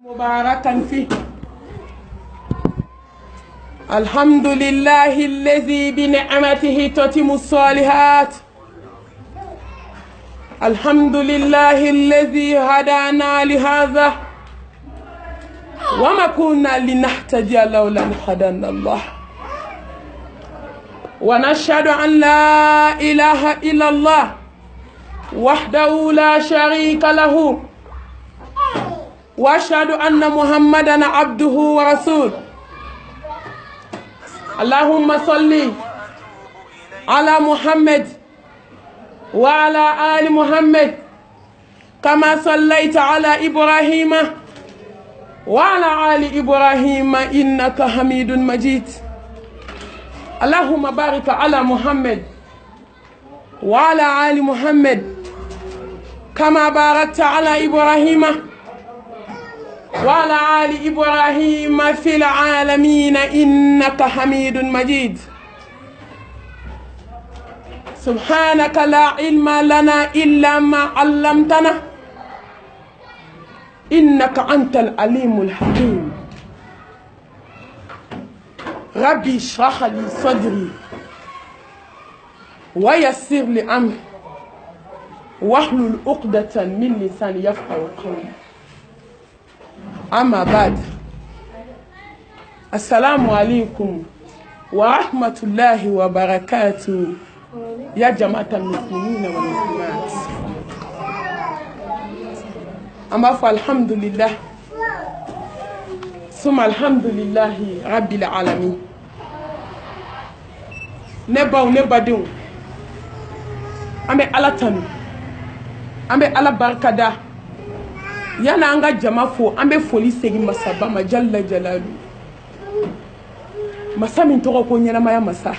مباركا فيه. الحمد لله الذي بنعمته تتم الصالحات. الحمد لله الذي هدانا لهذا وما كنا لنهتدي لولا أن هدانا الله. ونشهد أن لا إله إلا الله وحده لا شريك له، وأشهد أن محمدا عبده ورسوله. اللهم صل على محمد وعلى آل محمد كما صليت على إبراهيم وعلى آل إبراهيم إنك حميد مجيد. اللهم بارك على محمد وعلى آل محمد كما باركت على إبراهيم وعلى آل إبراهيم في العالمين إنك حميد مجيد. سبحانك لا علم لنا إلا ما علمتنا إنك أنت العليم الحكيم. ربي اشرح لي صدري ويسر لي أمري واحلل عقدة من لساني يفقهوا قولي. أما بعد، السلام عليكم ورحمة الله وبركاته يا جماعة المسلمين والمسلمات. أما فالحمد لله ثم الحمد لله رب العالمين. نبا ونبادون أمي على تنو أمي على بركة yana anga jama fo ambe foli segi masaba majalla jalalu masa min toko ko nyana maya masa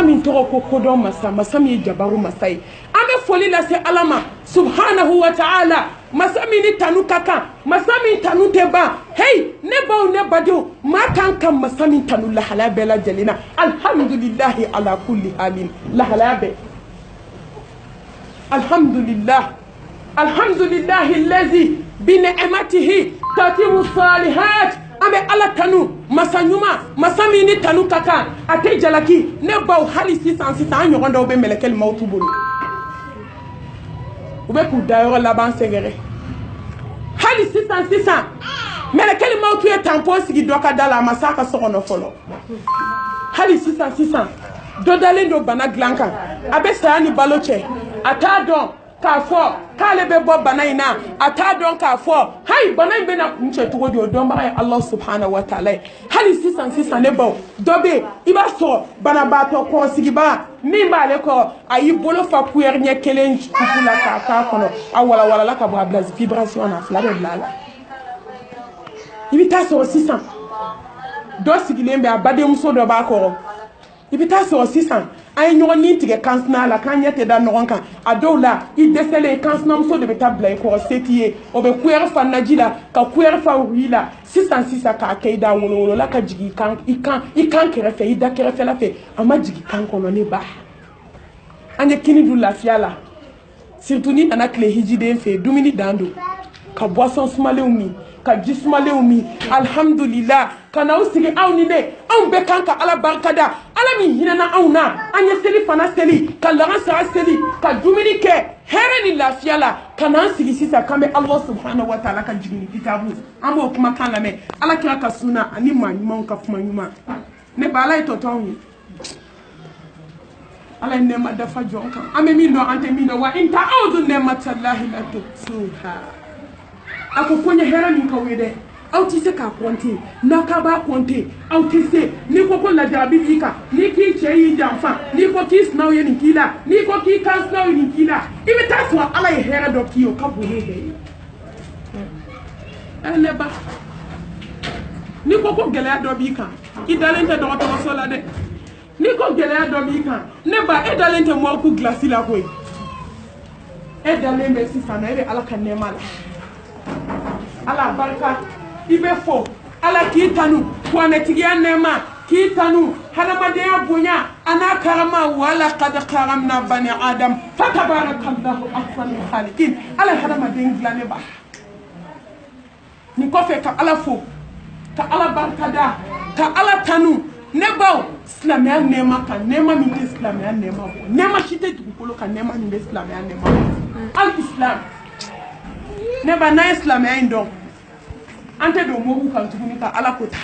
min toko ko kodon masa mi jabaru masai ambe foli la se alama subhanahu wa ta'ala masa min tanu kaka masa min tanu teba hey ne bado ma kan masa min tanu la halabe la jalina alhamdulillah ala kulli halin la halabe alhamdulillah. الحمد لله الذي بنعمته تتم الصالحات. أبي الله تنو مسانيوما مساميني تنو كاكا أتي جلاكي نباو حالي سيسان سيسان يغندا وبي ملك الموت بولو وبي كودايو لابان سيغري حالي سيسان ملك الموت يتنبو سيغي دوكا دالا مساكا سوغنو فولو حالي سيسان دودالين دو بانا غلانكا أبي سياني بالوچه أتا دون kafo kale be bo banaina ata don kafo hay banai be na kunche to godi odon ba Allah subhanahu wa ta'ala hali sisan ne bo dobe iba so bana ba to ko sigiba mi ba le ko ayi bolo fa puer nye kelen kula ka kono awala la ka bra blaz vibration na fla be blala ibita so sisan do sigilembe abade muso do ba ko ibita so sisan ay ñogon ni tige kansna la kan yete da nogon kan adola I desele kansna mso de betabla ko setiye o be kuer fa najila ka kuer fa wila sisa ka kaida wolo la ka jigi kan ikan kere fe ida kere fe la fe ama jigi kan kono ne ba anye kini du la fiala surtout ni nana kle hijide fe dumini dando ka boisson smale umi ka jismale umi alhamdulillah kana usigi awni ne aw be kanka ala barkada ala mi hinana awna anya seli fana seli ka laga sa seli ka dumini ke here ni lafiala kana sigi sisa kambe Allah subhanahu wa ta'ala ka jigini kitabu amo kuma kana me ala kira ka suna ani manyuma ka fuma nyuma ne bala ito tonwi ala ne ma dafa jonka ame mi no ante mi no wa inta a'udhu ni'matallahi la tusuha ako konya here ni ka wede aw ti se ka konte na ka ba konte aw ti se ni ko la jabi bika ni ki cheyi jamfa ni ko ki snaw ye ni kila ni ko ki kan snaw ye ni kila ibi taswa ala ye hera do kiyo ka bu he ele ba ni ko gele do bika idalente do to so la de ni ko gele do bika ne ba idalente mo ku glasi la koy edalembe sifana ere ala kan ne mala ala barka ibe fo ala kitanu kwanetigia nema kitanu halamadea bunya ana karama wala qad karamna bani adam fatabarakallahu ahsanul khaliqin ala halamadea glane ba ni kɔfɛ ka ala fo ka ala barikada ka ala tanu ne baw silamɛya nɛɛma kan nɛɛma min tɛ silamɛya nɛɛma bɔ nɛɛma si tɛ dugukolo kan nɛɛma min bɛ silamɛya nɛɛma bɔ al islam ne ba n'a ye silamɛya in dɔn an tɛ don mɔgɔw kan tuguni ka ala ko ta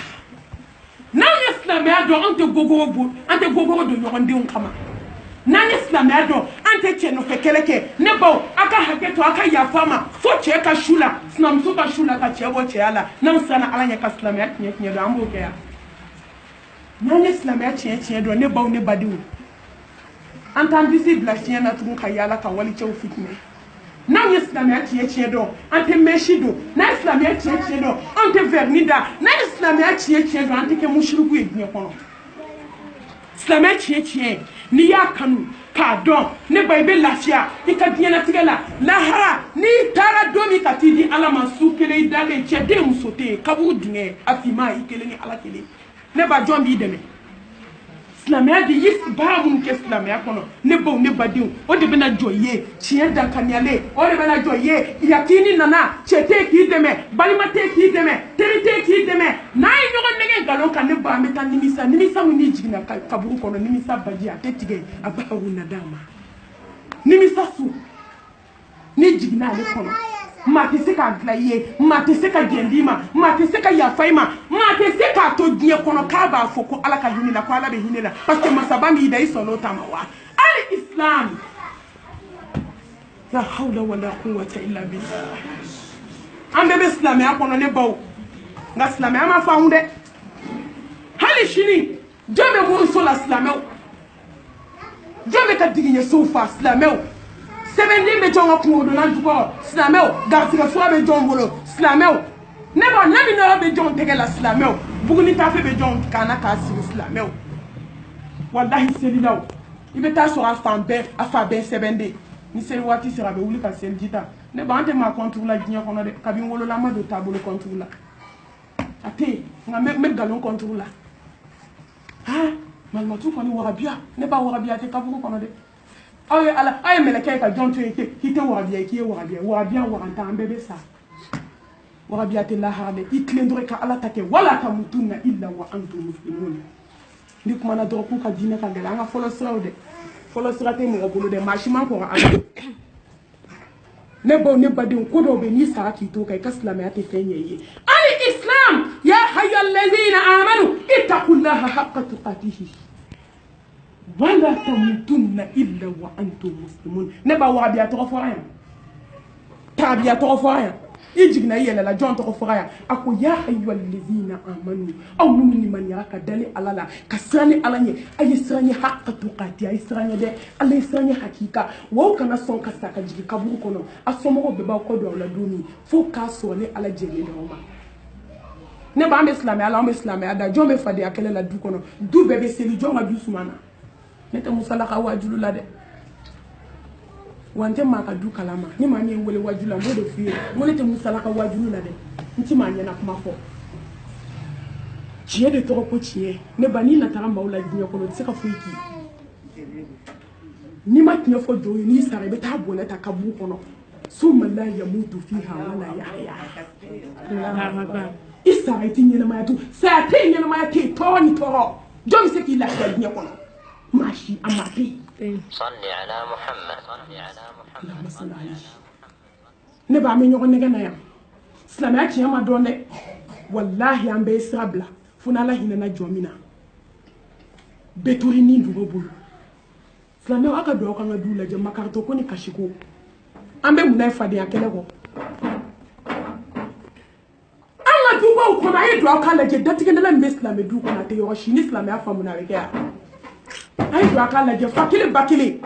n'an ye silamɛya dɔn an tɛ gogoro don ɲɔgɔndenw kama n'an ye silamɛya dɔn an tɛ cɛ nɔfɛ kɛlɛ kɛ ne baw a ka hakɛ to a ka yafa ma fo cɛ ka su la sinamuso ka su la ka cɛ bɔ cɛya la n'an siranna ala ɲɛ ka silamɛya tiɲɛ dɔn an b'o kɛ yan n'an ye silamɛya tiɲɛ dɔn ne baw ne badenw an t'an disi bila fiɲɛ na tugun ka yaala ka walicɛw fitinɛ n'an ye silamɛya tiɲɛ dɔn an tɛ mɛsi don n'an ye silamɛya tiɲɛ dɔn an tɛ vɛrini da n'an ye silamɛya tiɲɛ dɔn an tɛ kɛ musiriku ye diɲɛ kɔnɔ silamɛya tiɲɛ n'i y'a kanu k'a dɔn ne ba i bɛ lafiya i ka diɲɛlatigɛ la lahara n'i taara don min ka t'i di ala ma su kelen i dalen cɛ den muso tɛ yen kaburu dingɛ a finma i kelen ni ala kelen ne ba jɔn b'i dɛmɛ silamɛya de ye baara minnu kɛ silamɛya kɔnɔ ne baw ne badenw o de bɛna jɔ i ye tiɲɛ dankaniyalen o de bɛna jɔ i ye yakini nana cɛ tɛ k'i dɛmɛ balima tɛ k'i dɛmɛ teri tɛ k'i dɛmɛ n'a ye ɲɔgɔn nɛgɛ nkalon kan ne ba an bɛ taa nimisa min n'i jiginna kaburu kɔnɔ nimisa baji a tɛ tigɛ a b'a wuna d'a ma nimisa su n'i jiginna ale kɔnɔ maa tɛ se k'a dilan i ye maa tɛ se ka jɛn d'i ma maa tɛ se ka yafa i ma maa tɛ se k'a to diɲɛ kɔnɔ k'a b'a fɔ ko ala ka hinɛ la ko ala bɛ hinɛ la parce que masaba min da i sɔnna o ta ma wa hali islam la hawla wala quwwata illa billah an bɛɛ bɛ silamɛya kɔnɔ ne baw nka silamɛya ma faamu dɛ hali sini jɔn bɛ muruso la silamɛw jɔn bɛ ka digiɲɛsow fa silamɛw sɛbɛnden bɛ jɔn ka kungodonna jukɔrɔ silamɛw garisigɛ fura bɛ jɔn bolo silamɛw ne ba laminɛyɔrɔ bɛ jɔn tɛgɛ la silamɛw buguni tafe bɛ jɔn kan na k'a sigi silamɛw walahi selilaw i bɛ taa sɔrɔ a fa bɛɛ sɛbɛnden ni seli waati sera a bɛ wuli ka seliji ta ne ba an tɛ maa kɔntugu la diɲɛ kɔnɔ dɛ kabi n wolola an ma don taabolo kɔntugu la a tɛ yen nka n bɛ nkalon kɔntugu la malimatu kɔni warabiya ne ba warabiya tɛ kaburu kɔnɔ dɛ aw ye mɛlɛkɛ ka jɔn to yen k'i tɛ warabiya k'i ye warabiya waranta an bɛɛ bɛ sa warabiya tɛ lahara dɛ i tilen dɔrɔn ka ala ta kɛ wala tamutunna illa wa antum muslimun ni kumana dɔrɔn k'u ka diinɛ ka gɛlɛn an ka fɔlɔ siraw dɛ fɔlɔ sira tɛ mɔgɔ bolo dɛ maa si man kɔrɔ ala ne baw ne badenw ko dɔw bɛ n'i sara k'i to kan i ka silamɛya tɛ fɛn ɲɛ i ye hali islam ya hayyallazina amanu ittaqullaha haqqa tuqatihi wala tamutunna illa wa antum muslimun ne ba warabiya tɔgɔ fɔra yan tabiya tɔgɔ fɔra yan i jiginna i yɛlɛla jɔn tɔgɔ fɔra yan a ko ya ayyuhallazina amanu aw minnu limaniyara ka dali ala la ka siran ni ala ɲɛ a ye siran ɲɛ haqqa tuqati a ye siran ɲɛ dɛ ala ye siran ɲɛ hakika wa aw kana sɔn ka sa ka jigin kaburu kɔnɔ a somɔgɔw bɛɛ b'aw kɔ don aw la don min fo k'a sɔrɔ ni ala jɛlen d'aw ma ne ba an bɛ silamɛya la an bɛ silamɛya da jɔn bɛ fadenya kɛlɛ la du kɔnɔ du bɛɛ bɛ seli jɔn ka du sumana ne tɛ musalaka wajulu la dɛ wa n tɛ maa ka du kalama ni maa min ye n wele wajulu la n b'o de f'i ye n ko ne tɛ musalaka wajulu la dɛ n ti maa ɲɛna kuma fɔ tiɲɛ de tɔgɔ ko tiɲɛ ne ba n'i natara maaw la diɲɛ kɔnɔ o tɛ se ka foyi k'i ye n'i ma tiɲɛ fɔ jɔn ye n'i sara i bɛ taa bɔnɛ ta kaburu kɔnɔ summa la yamutu fiha wala yahya i sara i tɛ ɲɛnamaya to saya tɛ yen ɲɛnamaya tɛ yen tɔɔrɔ ni tɔɔrɔ jɔn bɛ se k'i lafiya diɲɛ kɔnɔ ماشي أما في صلي على محمد اللهم صل عليه نبى من يوم نجنا يا سلامات يا ما دون والله أم بيسرابلا فنا لا هنا نجومينا بتوريني دوبول سلامات أكاد دوكا ندولا جم كارتو كوني كشكو أم بمنا فادي أكلكو أنا دوبا وكنا يدوكا لجد دتكنا لمسلم دوكا نتيجة شيني سلامات أفهمنا بكيا ayi do aka lajɛ fa kelen ba kelen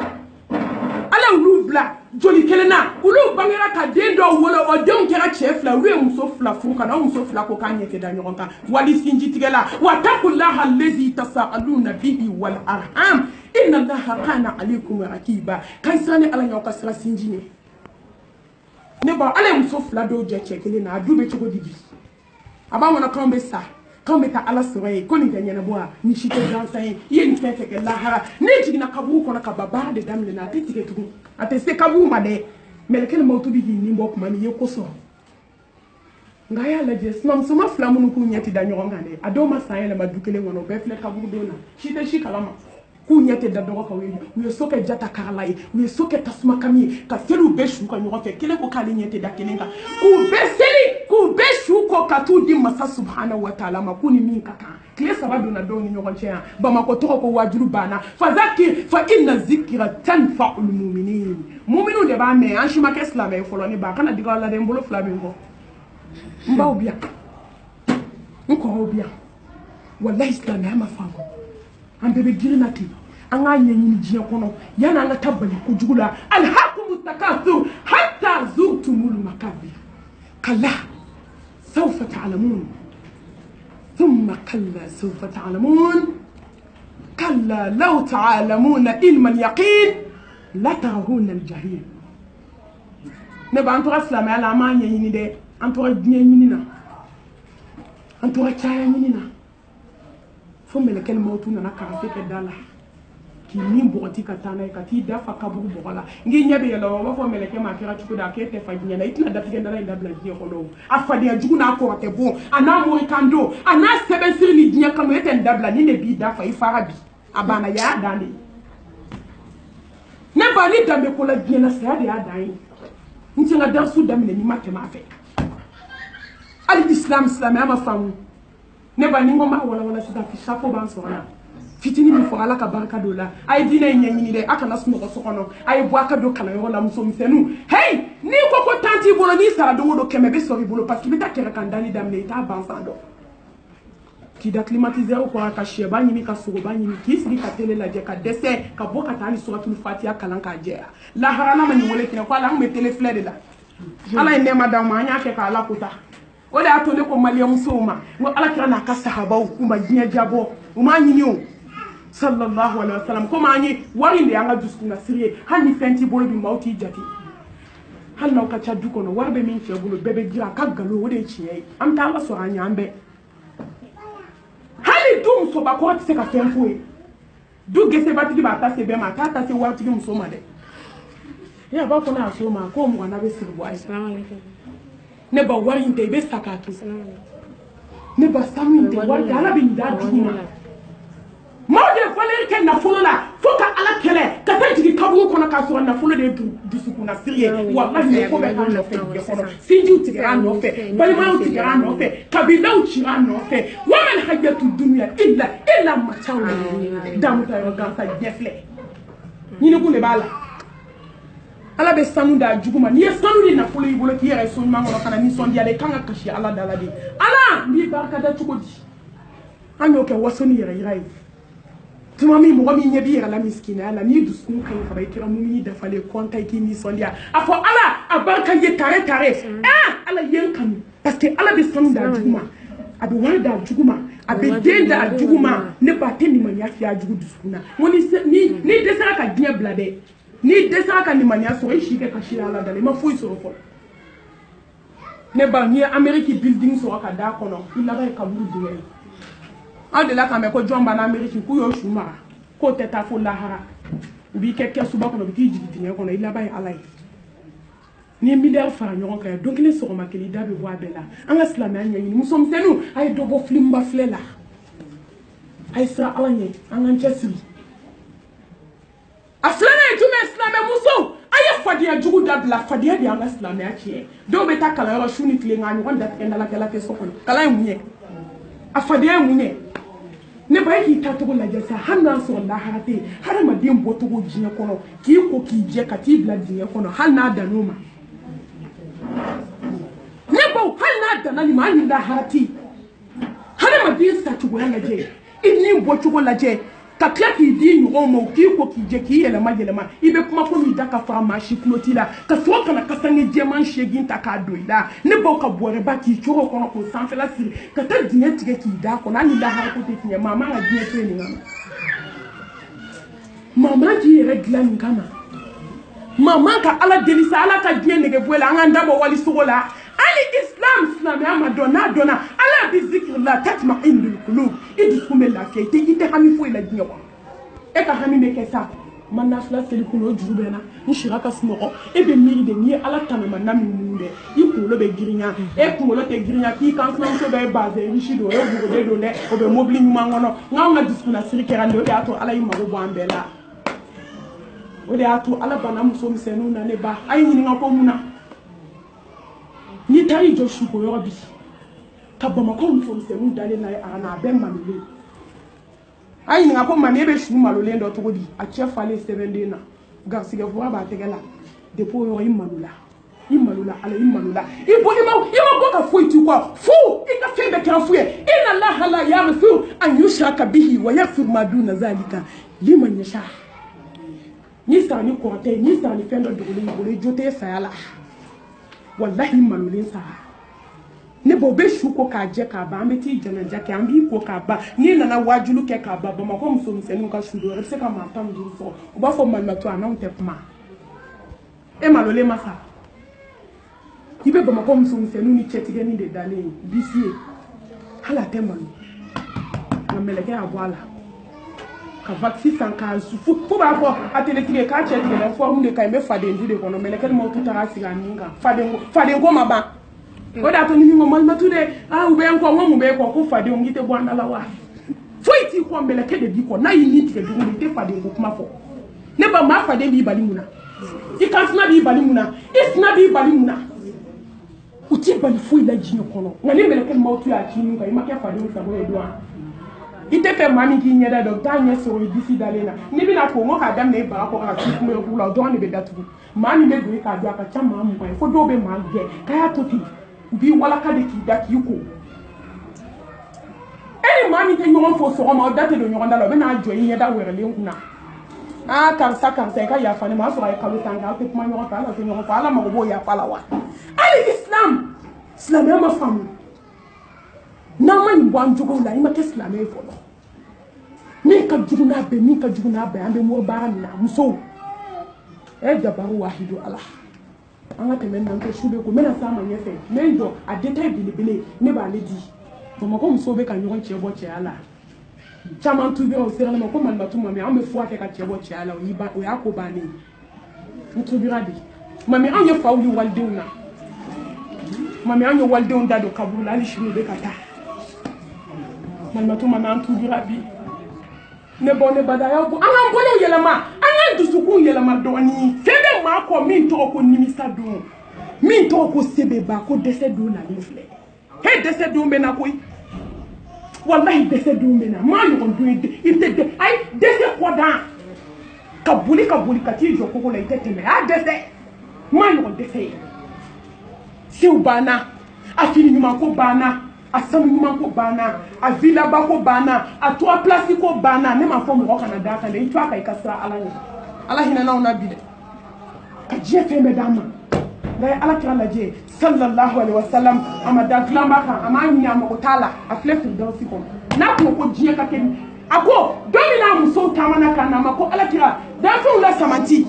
ala olu bila joli kelen na olu bangera ka den dɔw wolo o denw kɛra cɛ fila olu ye muso fila furu ka na o muso fila ko k'a ɲɛ tɛ da ɲɔgɔn kan wali sinji tigɛ la wa taqullaha allazi tasaaluna bihi wal arham inna allaha kana alaykum raqiba kan sani ala ɲaw ka sira sinji ne ba ala muso fila dɔw jɛ cɛ kelen na a du bɛ cogo di bi a b'a ŋɔnɔ k'anw bɛ sa k'anw bɛ taa ala sɔrɔ ye ko nin tɛ ɲɛnabɔ wa ni si tɛ gansan ye i ye nin fɛn fɛn kɛ lahara ne jiginna kaburu kɔnɔ ka ban baara de daminɛna a tɛ tigɛ tugun a tɛ se kaburu ma dɛ mɛlɛkɛ ni mawutu bɛ k'i nin bɔ kuma min i ye ko sɔrɔ ngaya la je sinamso ma fila minnu k'u ɲɛ tɛ da ɲɔgɔn kan dɛ a dɔw ma san yɛlɛma du kelen kɔnɔ o bɛɛ filɛ kaburudon na si tɛ si kalama k'u ɲɛ tɛ da dɔgɔ kan u ye so kɛ jata karala ye u ye so kɛ tasuma kami ye ka seliw bɛɛ su ka ɲɔgɔn fɛ kelen ko k'ale ɲɛ tɛ da kelen kan k'u bɛɛ seli k'u bɛɛ su kɔ ka t'u di masa subhanahu wa taala ma k'u ni min ka kan tile 3 donna dɔw ni ɲɔgɔn cɛ yan bamakɔ tɔgɔ ko wajuru banna fazakir fa inna zikra tanfa'ul mu'minin mu'minu de b'a mɛn an si ma kɛ silamɛ ye fɔlɔ ne ba kana diga la dɛ n bolo fila bɛ n kɔ n baw bi yan n kɔrɔw bi yan wallahi silamɛya ma faamu an bɛɛ bɛ girinna ten an k'a ɲɛɲini diɲɛ kɔnɔ yanni an ka taa bali kojugu la alhakumu takathur hatta zurtumul makabir kalla sawfa ta'lamun thumma kalla sawfa ta'lamun kalla law ta'lamuna ilma al-yaqin la tarawunna al-jahim ne ba an tora silamɛya la an m'a ɲɛɲini dɛ an tora diɲɛ ɲini na an tora caya ɲini na fo mɛlɛkɛ ni mawutu nana karafe kɛ da la k'i min bɔgɔti ka taa n'a ye ka t'i da fa kaburu bɔgɔ la n k'i ɲɛ bɛ yɛlɛ o b'a fɔ mɛlɛkɛ ma a kɛra cogo di a k'e tɛ fa diɲɛ na i tɛna datigɛ dala in dabila diɲɛ kɔnɔ o a fadenya jugu n'a kɔrɔ tɛ bon a n'a mori kan don a n'a sɛbɛn siri ni diɲɛ kanu e tɛ nin dabila ni ne b'i da fa i fara bi a banna y'a dan de ne ba ni danbe ko la diɲɛ na saya de y'a dan ye n tɛ n ka darisu daminɛ n'i ma tɛmɛ a fɛ hali islam silamɛya ma faamu ne ba ni n ko n b'a walawala sisan safo b'an sɔrɔ la fitini min fɔ ala ka barika don la a ye diinɛ in ɲɛɲini dɛ a kana sunɔgɔ so kɔnɔ a ye bɔ a ka don kalanyɔrɔ la muso misɛnninw hey n'i ko tan t'i bolo n'i sara don o don 100 bɛ sɔrɔ i bolo parce que i bɛ taa kɛrɛ kan dali daminɛ i t'a ban fan dɔn k'i da climatiseur kɔrɔ ka sɛba ɲini ka sogoba ɲini k'i sigi ka télé lajɛ ka dɛsɛ ka bɔ ka taa hali suratul fatiha kalan k'a jɛya laharala ma nin wele kɛnɛ ko ala an bɛ télé filɛ de la ala ye nɛɛma d'an ma an y'a kɛ k'ala kota o de y'a to ne ko maliyɛn musow ma n ko ala kira n'a ka sahabaw u ma diɲɛ jabɔ u m'a ɲini o sallallahu alaihi wasallam komi an ye wari in de y'an ka dusukun siri ye hali ni fɛn t'i bolo bi maaw t'i jate hali n'aw ka ca du kɔnɔ wari bɛ min cɛ bolo bɛɛ bɛ jira a ka nkalon o de ye tiɲɛ ye an bɛ taa ala sɔrɔ an ɲɛ an bɛɛ hali du musobakɔrɔ tɛ se ka fɛn f'o ye du gesebatigi b'a ta se bɛɛ ma a t'a ta se waritigi muso ma dɛ e a b'a fɔ ne y'a so ma ko mɔgɔ n'a bɛ siri bɔ a ye ne ba wari in tɛ i bɛ sa k'a to ne ba sanu in tɛ wari tɛ ala bɛ nin d'a dugu ma maaw de valeur kɛ nafolo la fo ka ala kɛlɛ ka taa jigin kaburu kɔnɔ k'a sɔrɔ nafolo de ye dusukunna siri ye walahi ko bɛ k'a nɔfɛ diɲɛ kɔnɔ sinjiw tigɛra a nɔfɛ balimayaw tigɛra a nɔfɛ kabilaw cira a nɔfɛ wa man hajatu dunya illa mataw damu ta yɔrɔ gansa diɲɛ filɛ ɲinikun de b'a la ala bɛ sanu d'a jugu ma n'i ye sanu ni nafolo y'i bolo k'i yɛrɛ so ɲuman kɔnɔ ka na nisɔndiya i kan ka kasi ala dala de ala n b'i barika da cogo di an y'o kɛ waso ni yɛrɛ yira ye tuma min mɔgɔ min ɲɛ b'i yɛrɛ la misikinaya la n'i dusukun ka ɲi kaban i kɛra mumini dafalen kɔnta i k'i nisɔndiya a fɔ ala a barika ye tare ala ye n kanu parce que ala bɛ sanu d'a jugu ma a bɛ wari d'a jugu ma a bɛ den d'a jugu ma ne ba tɛ nimaniya fiyɛ a jugu dusukun na n ko ni dɛsɛra ka diɲɛ bila dɛ n'i dɛsɛra ka nimaniya sɔrɔ i si kɛ kasi la ala dala i ma foyi sɔrɔ fɔlɔ ne ba n'i ye amérique building sɔrɔ ka d'a kɔnɔ i laban ye kaburu dingɛ ye an de la k'a mɛn ko jɔn b'an amérique k'u y'o su mara k'o tɛ taa fo lahara u b'i kɛ kɛsuba kɔnɔ u bɛ t'i jigin dingɛ kɔnɔ i laban ye ala ye n'i ye miliyari fara ɲɔgɔn kan don kelen sɔgɔma kelen i da bɛ bɔ a bɛɛ la an ka silamɛya ɲɛɲini musomisɛnninw a ye dɔ bɔ filimba filɛ la a ye siran ala ɲɛ an k'an cɛsiri a filanan ye jumɛn silamɛ musow a ye fadenya jugu dabila fadenya de y'an ka silamɛya tiɲɛ dɔw bɛ taa kalanyɔrɔ su ni tile nka ɲɔgɔn datigɛ dalakɛla tɛ so kɔnɔ kalan ye mun ye a fadenya ye mun ye ne ba ye k'i taacogo lajɛ sa hali n'a sɔrɔ lahara tɛ yen hadamaden bɔcogo diɲɛ kɔnɔ k'i ko k'i jɛ ka t'i bila diɲɛ kɔnɔ hali n'a dan'o ma ne baw hali n'a danna nin ma hali ni lahara tɛ yen hadamaden sacogoya lajɛ i ni bɔcogo lajɛ ka tila k'i di ɲɔgɔn ma k'i ko k'i jɛ k'i yɛlɛma i bɛ kuma ko min da ka fara maa si tulo t'i la ka sɔrɔ ka na kasange jɛman 8 ta k'a don i la ne baw ka bɔrɛba k'i cogo kɔnɔ k'o sanfɛla siri ka taa dingɛ tigɛ k'i da kɔnɔ hali ni lahara ko tɛ tiɲɛ maa man ka diɲɛ to yen nin kama maa man k'i yɛrɛ dilan nin kama maa man ka ala deli sa ala ka diɲɛ nege bɔ i la an k'an dabɔ walisogo la hali islam silamɛya ma dɔn n'a dɔnna ala bi zikiri la tatma'innul qulub i dusukun bɛ lafiya i tɛ hami foyi la diɲɛ kɔnɔ e ka hami bɛ kɛ sa mana fila seli kuno juru bena ni shiraka smoko e be miri de ni ala tame manna minunde I kulo be girinya e kulo te girinya ki kansna so be base ni shido e bugo de do le o be mobili mangono nga diskuna sirikera ndo ya to ala yima go ambela o de ato ala bana muso msenu na ne ba ayi ni nga ko muna ni tari joshu ko yobi kabama ko muso msenu dale na ana be mamile ayi nga ko mami be shu malole ndo to godi a chef ale 7 na garsiga vo ba tegela depo yo imalula ala imalula ibo ima boka foiti kwa fu ika febe kan fuye inna allaha la yaghfiru an yushraka bihi wa yaghfiru ma duna zalika liman yasha ni sani ko te ni sani fendo dole jote sayala wallahi imalulin sa ne bo be shu ko ka je ka ba ameti jana jake ambi ko ka ba ni nana wajulu ke ka ba ma ko muso msenu ka shu do se ka ma tam di so o ba fo man mato ana unte kuma e malole masa ibe ba ma ko muso msenu ni chetige ni de dale bisie hala temanu na meleke abwala ka vaccine sanka sufu fo ba ko atele tige ka chetige na fo mu de ka me fade ndu de kono meleke mo tutara siga ninga fade ngo maba oda to ni mo malma tude ube enko mo be ko fade ngite bwanda la wa foiti ko meleke de bi ko na yini tige du ni te fade ngo kuma fo ne ba ma fade bi bali muna ikansna bi bali muna isna bi bali muna uti bali fo ila jinyo kono ngani meleke mo tu ya chinu ka imake fade ngo sabo edwa ite fe mami ki nyeda do tanye so disi dalena ni bi na ko mo ka dam ne ba ko ka tu mo ku la do ni be datu mami me do ka do aka chama mu ko fo do be ma ge kaya to ti bi wala ka de ki daki ko eni mami te nyon fo so ma date do nyon dalo be na jo yin da were le nkuna kan sa ka ya fa ni ma so ay kalu tanga te kuma nyon fa la so nyon fa ala ma go ya fa la wa ali islam ya ma famu na man bwan jugo la ima ke islam e fo min ka juguna be ambe mo barana muso e jabaru wahidu ala anga te men nan ko shube ko mena sama nyefe menjo a detail bilibili ne ba ledi to mo ko muso be ka nyon chebo che ala chama tu be o sera mo ko man batu mami ambe fo ate ka chebo che ala o yiba o yako bani mutu biradi mami anye fawli waldeuna mami anye waldeun dado kabula ali shinu be kata man batu mami antu birabi ne bonne badaya bu anga mbole yelama anga dusuku yelama doni sebe ma ko min to ko nimisa do min to ko sebe ba ko dese do na lefle he dese do mena ko wallahi dese do mena ma yo do ite de ay dese ko da kabuli kati jo ko la ite teme a dese ma yo dese si ubana afini nyuma ko bana asamu nyuma ko bana a villa ba ko bana a trois places ko bana ne ma fo mo Canada kan de itwa kai kasra ala hina na ona bide ka je fe medama la ala kira la je sallallahu alaihi wasallam amada glamba kan amani ya mo tala a flef do si ko na ko je ka ken ako domina muso tamana kan na mako ala kira da fu la samanti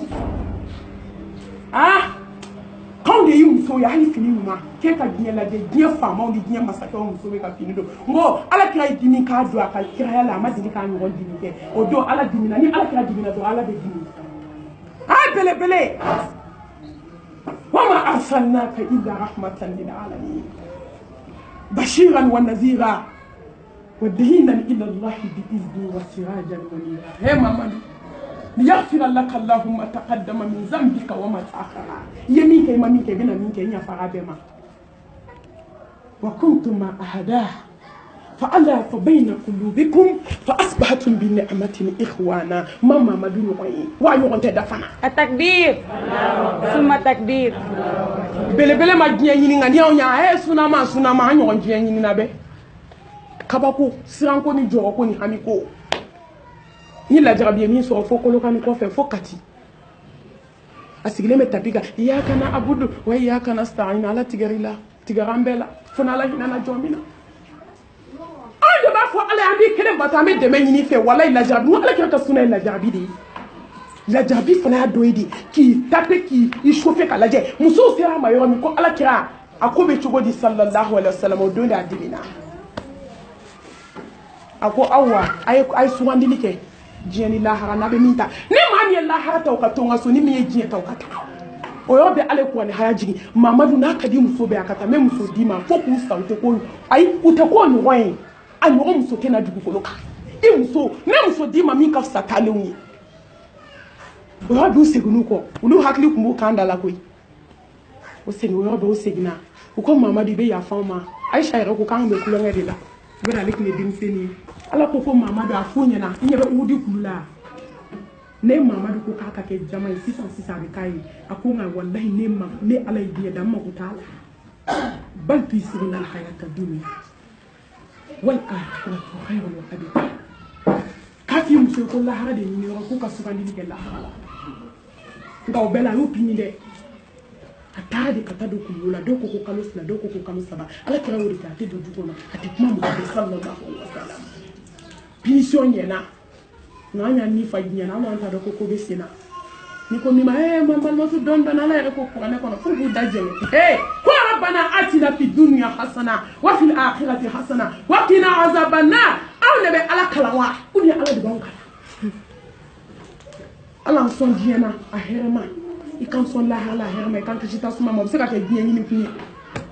quand de yum so ya hali fini ma ke ka ginya la de ginya fama on ginya masaka on so be ka fini do ngo ala kira dimi ka do aka kira ya la ma dini ka ngo dimi ke o do ala dimi na ni ala kira dimi na do ala be dimi bele wa ma arsalnaka illa rahmatan lil alamin bashiran wa nadhira wa dihinan ila allah bi izni wa sirajan munira he mamadu ليغفر لك اللهم تقدم من ذنبك وما تأخر يمينك يمينك بنا منك يا فرابما وكنتم مع أهداه فألف بين قلوبكم فأصبحتم بنعمة إخوانا ماما مدون وين تدفنا التكبير ثم التكبير بلي ما جيني غني يا سنما هنيو جيني نابه kabako siranko ni joko ni hamiko ni la jarabiye min so fo kolo kan ko fe fo kati asigile me tapika iyyaka na abudu wa iyyaka nasta'in ala tigarambela fona la hina na jomina ande ba fo ala ambi kele batame de men ni fe wala la jarabi wala ka sunna la jarabi de la jarabi fona doidi ki tape ki i chauffer kala je muso sera mayo mi ko ala kira akobe chugodi sallallahu alaihi wasallam o donda adibina ako awa ay suwandilike diɲɛ ni lahara n'a bɛ min ta ne maa min ye lahara ta o ka to n ka so ni min ye diɲɛ ta o ka ta o yɔrɔ bɛ ale kuranɛ haya jigin mamadu n'a ka di muso bɛɛ a ka taa n bɛ muso d'i ma fo k'u sa u tɛ ko ayi u tɛ ko ɲɔgɔn ye a ɲɔgɔn muso tɛ na dugukolo kan i muso n bɛ muso d'i ma min ka fisa taalenw ye o yɔrɔ bɛ u seginn'u kɔ olu hakili tun b'u kan da la koyi o segin o yɔrɔ bɛ u seginna u ko mamadu i bɛ yafa an ma ayisa yɛrɛ ko k'an bɛ kulonkɛ de la o bɛ ale tun ye denmisɛnnin ye ala ko mamadu a f'u ɲɛna n ɲɛ bɛ wudi kulu la ne mamadu ko k'a ka kɛ jama ye sisan a bɛ k'a ye a ko nka walahi ne ala ye diɲɛ da n mako t'a la bal tusiruna alhayata dunya wal akhiratu khayrun wa abqa k'a f'i muso ye ko lahara de ɲini yɔrɔ k'u ka sugandili kɛ lahara la nka o bɛɛ la a y'u pini dɛ a taara de ka taa don kulu la dɔw ko ko kalo 2 dɔw ko ko kalo 3 ala kɛra o de kɛ a tɛ don du kɔnɔ a tɛ kuma mɔgɔ fɛ sallallahu alaihi wasallam punition ɲɛna nka an y'a ni fa ɲɛna an t'a dɔn ko bɛ sen na ni ko min ma ma balimamuso dɔn ala yɛrɛ ko kuranɛ kɔnɔ fo k'u da jɛngɛ ko rabbana atina fid dunya hasana wa fil akhirati hasana wa qina azaban nar aw de bɛ ala kalan wa ou bien ala de b'anw kalan ala sɔn diɲɛ na a hɛrɛ ma i kan sɔn lahala hɛrɛ ma i kan kisi tasuma ma o bɛ se ka kɛ diɲɛ ɲini kun ye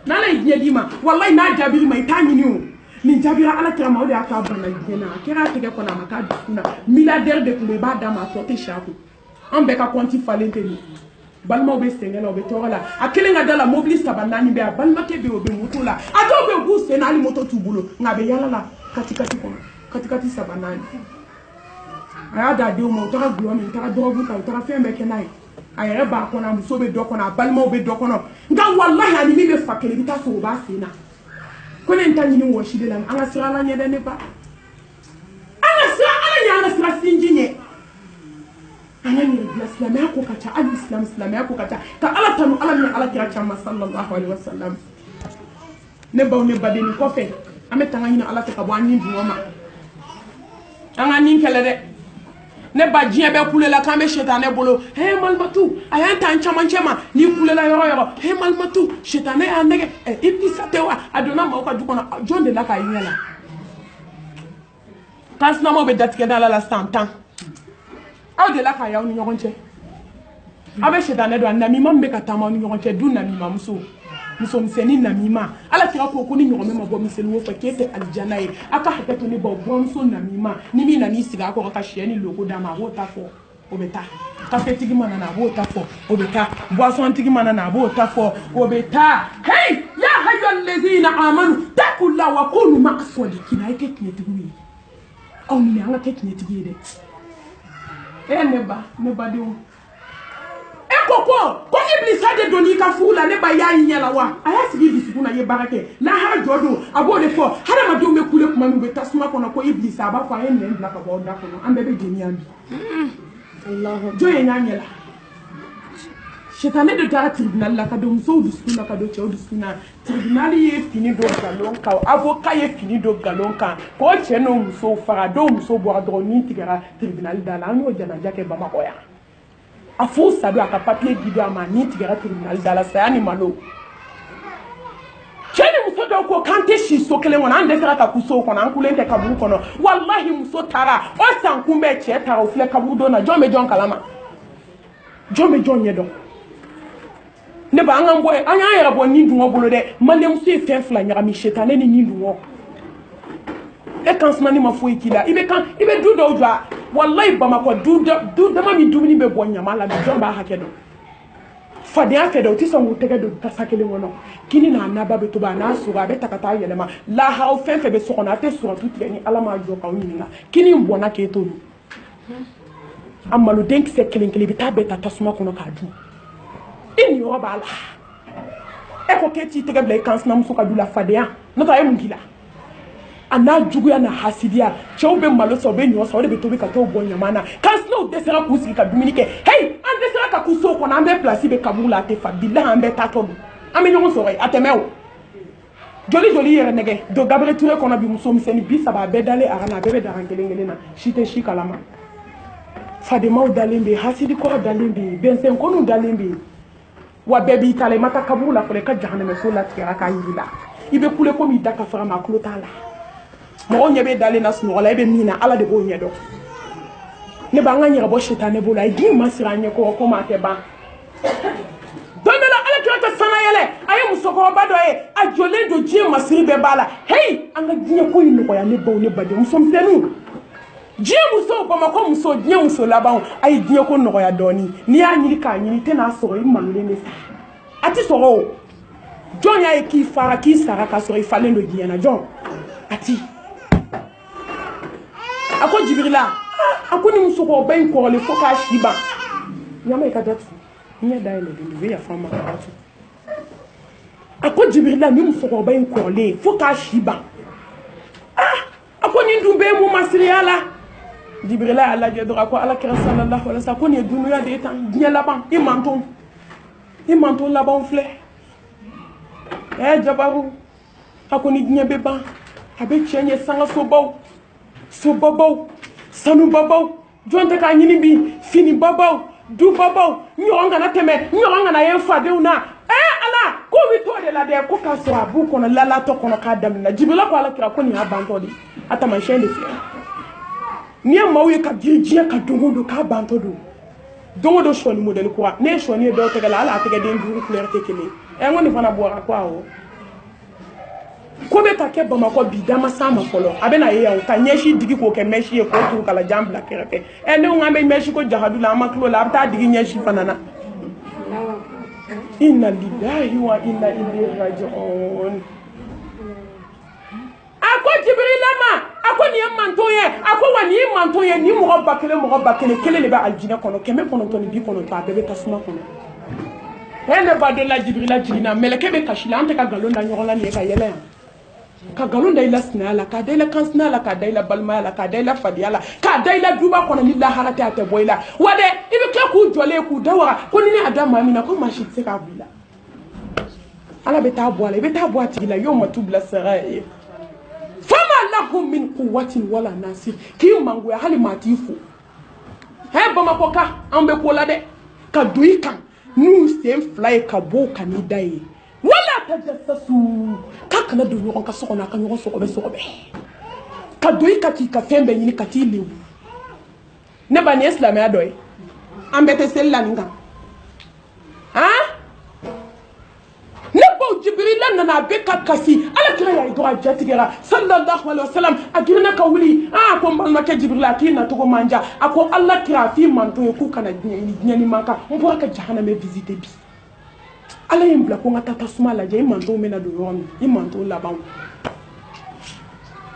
n'ala ye diɲɛ d'i ma walayi n'a jaabiri ma i t'a ɲini o nin jaabira ala kira ma o de y'a to a banna diɲɛ na a kɛra a tɛgɛ kɔnɔ a ma k'a dusukun na milliardaire de tun bɛ yen i b'a d'a ma a tɔ tɛ si a kun an bɛɛ ka kɔnti falen tɛ nin balimaw bɛ sɛgɛn la o bɛ tɔɔrɔ la a kelen ka da la mobili 3 4 bɛ yen a balimakɛ bɛ yen o bɛ moto la a dɔw bɛ yen u b'u sen na hali moto t'u bolo nka a bɛ yala la katikati kɔnɔ katikati 3 4 a y'a d'a denw ma u taara gulɔ min u taara dɔgɔkun ta u taara fɛn bɛɛ kɛ n'a ye a yɛrɛ b'a kɔnɔ a muso bɛ dɔ kɔnɔ a balimaw bɛ dɔ kɔnɔ nka walahi ani min bɛ fa kelen i bɛ taa sɔrɔ o b'a sen na ko ne ta ɲini wɔsi de la an ka sira ala ɲɛ dɛ ne ba an ka sira ala ɲɛ an ka sira sinji ɲɛ an ka yɛrɛ bila silamɛya ko ka ca hali silamɛya ko ka ca ka ala tanu ala ni ala kira caman sallallahu alaihi wasallam ne baw ne baden ni kɔfɛ an bɛ tanga ɲini ala fɛ ka bɔ an ni dungɔ ma an ka nin kɛlɛ dɛ ne ba diɲɛ bɛɛ kulela k'an bɛ setanɛ bolo malimatu a y'an ta an camancɛ ma n'i kulela yɔrɔ yɔrɔ malimatu setanɛ y'a nɛgɛ iblisa tɛ wa a donna maaw ka du kɔnɔ jɔn de la k'a ɲɛ la kan sinamaw bɛ datigɛ da ala la san 10 aw de la k'a y'aw ni ɲɔgɔn cɛ aw bɛ setanɛ don a namima min bɛ ka taama aw ni ɲɔgɔn cɛ du namima musomisɛnnin namima ala kira ko ni ɲɔgɔn ma bɔ misɛnnin o fɛ k'e tɛ alijana ye a ka hakɛ to ne baw buranmuso namima ni min nan'i sigi a kɔrɔ ka siyɛ ni loko d'a ma a b'o ta fɔ o bɛ taa kafetigi mana na a b'o ta fɔ o bɛ taa boisson tigi mana na a b'o ta fɔ o bɛ taa hey ya hayyul ladzina amanu taqullaha wa kunu ma'as sadiqin a ye kɛ tiɲɛtigiw ye aw ni an ka kɛ tiɲɛtigi ye dɛ ne badenw ko iblisa de donn'i ka furu la ne ba y'a ɲɛ la wa a y'a sigi dusukun na a ye baara kɛ lahara jɔ don a b'o de fɔ hadamadenw bɛ kule kuma min u bɛ tasuma kɔnɔ ko iblisa a b'a fɔ a ye nɛn bila ka bɔ aw da kɔnɔ an bɛɛ bɛ jeni yan bi jɔn ye ɲ'a ɲɛ la setanɛ de taara tribunal la ka don musow dusukun na ka don cɛw dusukun na tribunal ye fini don galon kan avocat ye fini don galon kan k'o cɛ n'o musow faga dɔw muso bɔra dɔrɔn ni tigɛra tribunal da la an y'o janaja kɛ bamakɔ yan a f'u sa don a ka papier di don a ma ni tigɛra tribunal da la saya ni malo cɛ ni muso dɔw ko k'an tɛ si so kelen kɔnɔ an dɛsɛra ka ku sow kɔnɔ an kulen tɛ kaburu kɔnɔ walahi muso taara o san kunbɛn cɛ taara o filɛ kaburu don na jɔn bɛ jɔn kalama jɔn bɛ jɔn ɲɛ dɔn ne ba an k'an bɔ an y'an yɛrɛ bɔ nin dungɔ bolo dɛ maliyɛnmuso ye fɛn 2 ɲagami setanɛ ni nin dungɔ e kan sumani ma foyi k'i la i bɛ du dɔw jɔ walayi bamakɔ du dama min dumuni bɛ bɔ ɲama la jɔn b'a hakɛ dɔn fadenya fɛ dɛ o tɛ sɔn k'u tɛgɛ don tasa kelen kɔnɔ kini n'a naba bɛ tobi a n'a sogo a bɛ ta ka taa yɛlɛma laharaw fɛn fɛn bɛ so kɔnɔ a tɛ surɔtu tigɛ ni ala m'a jɔ k'aw ɲininka kini in bɔnna k'e to dun a maloden kisɛ kelen kelen i bɛ taa bɛɛ ta tasuma kɔnɔ k'a dun i nin yɔrɔ b'a la e ko k'e t'i tɛgɛ bila i kan sinamuso ka du la fadenya n'o tɛ a ye mun k'i la a n'a juguya n'a hasidiya cɛw bɛ malo san u bɛ ɲɔ san o de bɛ tobi ka t'o bɔ ɲama na kansinaw dɛsɛra k'u sigi ka dumuni kɛ hey an dɛsɛra ka k'u sow kɔnɔ an bɛ pilasi bɛ kaburu la a tɛ fa bilahi an bɛ taa tɔ don an bɛ ɲɔgɔn sɔrɔ yen a tɛmɛ o joli joli yɛrɛ nɛgɛ don Gabriel Touré kɔnɔ bi muso misɛnnin 30 a bɛɛ dalen a kan a bɛɛ bɛ daga kelen kelen na si tɛ si kalama fademaw dalen bɛ yen hasidi kɔrɔ dalen bɛ yen bɛnsɛnkɔniw dalen bɛ yen wa bɛɛ b'i ta la i ma taa kaburu la fɔlɔ i ka jahanɛmɛso latigɛra k'a yiri la i bɛ kule komi i da ka faga ma a tulo t'a la mɔgɔw ɲɛ bɛ dalen na sunɔgɔ la e bɛ min na ala de b'o ɲɛ dɔn ne b'a ŋa ɲɛgɛbɔ sitane bolo a ye diɲɛ masiri a ɲɛ kɔrɔ ko maa tɛ ban don dɔ la alakira tɛ sana yɛlɛ a ye musokɔrɔba dɔ ye a jɔlen don diɲɛ masiri bɛɛ b'a la heyi an ka diɲɛ ko in nɔgɔya ne baw ne baden musomisɛnninw diɲɛ musow bamakɔ muso diɲɛ muso labanw a ye diɲɛ ko nɔgɔya dɔɔni n'i y'a ɲini k'a ɲini i tɛna sɔrɔ i malolen de sa a ti sɔrɔ o jɔn y'a ye k'i fara k'i sara k'a sɔrɔ i falen don diɲɛ na jɔn a ti a ko jibirila a ko ni musokɔrɔba in kɔrɔlen fo k'a si ban ɲama i ka datu ɲɛ da yɛlɛ de bɛ yafa ma ka datu a ko jibirila ni musokɔrɔba in kɔrɔlen fo k'a si ban a ko nin dun bɛɛ ye mun masiriya la jibirila y'a lajɛ dɔrɔn a ko alakira sallallahu alaihi wasallam ko nin ye dunuya de ye tan diɲɛ laban i manton labanw filɛ jabaru a ko ni diɲɛ bɛ ban a bɛ tiɲɛ ye sangasobaw sobabaw sanubabaw jɔn tɛ k'a ɲini bi finibabaw dubabaw ɲɔgɔn kana tɛmɛ ɲɔgɔn kana ye fadenw na ala ko bɛ to de la dɛ ko k'a sɔrɔ a b'u kɔnɔ lalatɔ kɔnɔ k'a daminɛ jibirila ko alakira ko nin y'a bantɔ de a taamasiyɛn de filɛ n'i ye maaw ye ka girin diɲɛ ka don o don k'a bantɔ don o don sɔni modèle kura ne ye sɔni ye dɔw tɛgɛ la hali a tɛgɛden duuru couleur tɛ kelen ye n ko nin fana bɔra ko awɔ ko bɛ ka kɛ bamakɔ bi dama s'a ma fɔlɔ a bɛ na ye yan ka ɲɛsi digi k'o kɛ mɛsi ye k'o turu kala jan bila kɛrɛfɛ ne ko k'an bɛ mɛsi ko jahadu la an ma tulo la a bɛ taa digi ɲɛsi fana na inna lillahi wa inna ilayhi raji'un a ko jibirila ma a ko nin ye manton ye a ko wa nin ye manton ye ni mɔgɔ ba kelen kelen de bɛ aljinɛ kɔnɔ 990 a bɛɛ bɛ tasuma kɔnɔ ne ba dɔ la jibirila jiginna mɛlɛkɛ bɛ kasi la an tɛ ka nkalon da ɲɔgɔn la nin ye ka yɛlɛ yan ka nkalon da i la sinaya la k'a da i la kansinaya la k'a da i la balimaya la k'a da i la fadenya la k'a da i la duba kɔnɔ ni lahara tɛ a tɛ bɔ i la wa dɛ i bɛ tila k'u jɔlen k'u da waga ko ni ne y'a da maa min na ko maa si tɛ se k'a bɔ i la ala bɛ taa bɔ a la i bɛ taa bɔ a tigi la y'o ma tu bila sara ye fama lahum min quwwatin wala nasir k'i mangoya hali maa t'i fo bamakɔ ka an bɛ ko la dɛ ka don i kan n'u sen fila ye ka bɔ ka n'i da ye wala tajassasu k'a kana don ɲɔgɔn ka so kɔnɔ a ka ɲɔgɔn sɔgɔbɛ ka don i ka k'i ka fɛn bɛɛ ɲini ka t'i lewu ne ba nin ye silamɛya dɔ ye an bɛɛ tɛ seli la nin kan ne baw jibirila nana a bɛ ka kasi ala kira y'a ye dɔrɔn a jatigɛra sallallahu alaihi wasallam a girinna ka wuli a ko n balimakɛ jibirila a k'i nacogo man diya a ko ala kira a f'i manton ye k'u kana diɲɛni man kan n bɔra ka jahanamɛ visiter bi ala ye n bila ko n ka taa tasuma lajɛ i mantonw bɛna don yɔrɔ min i manton labanw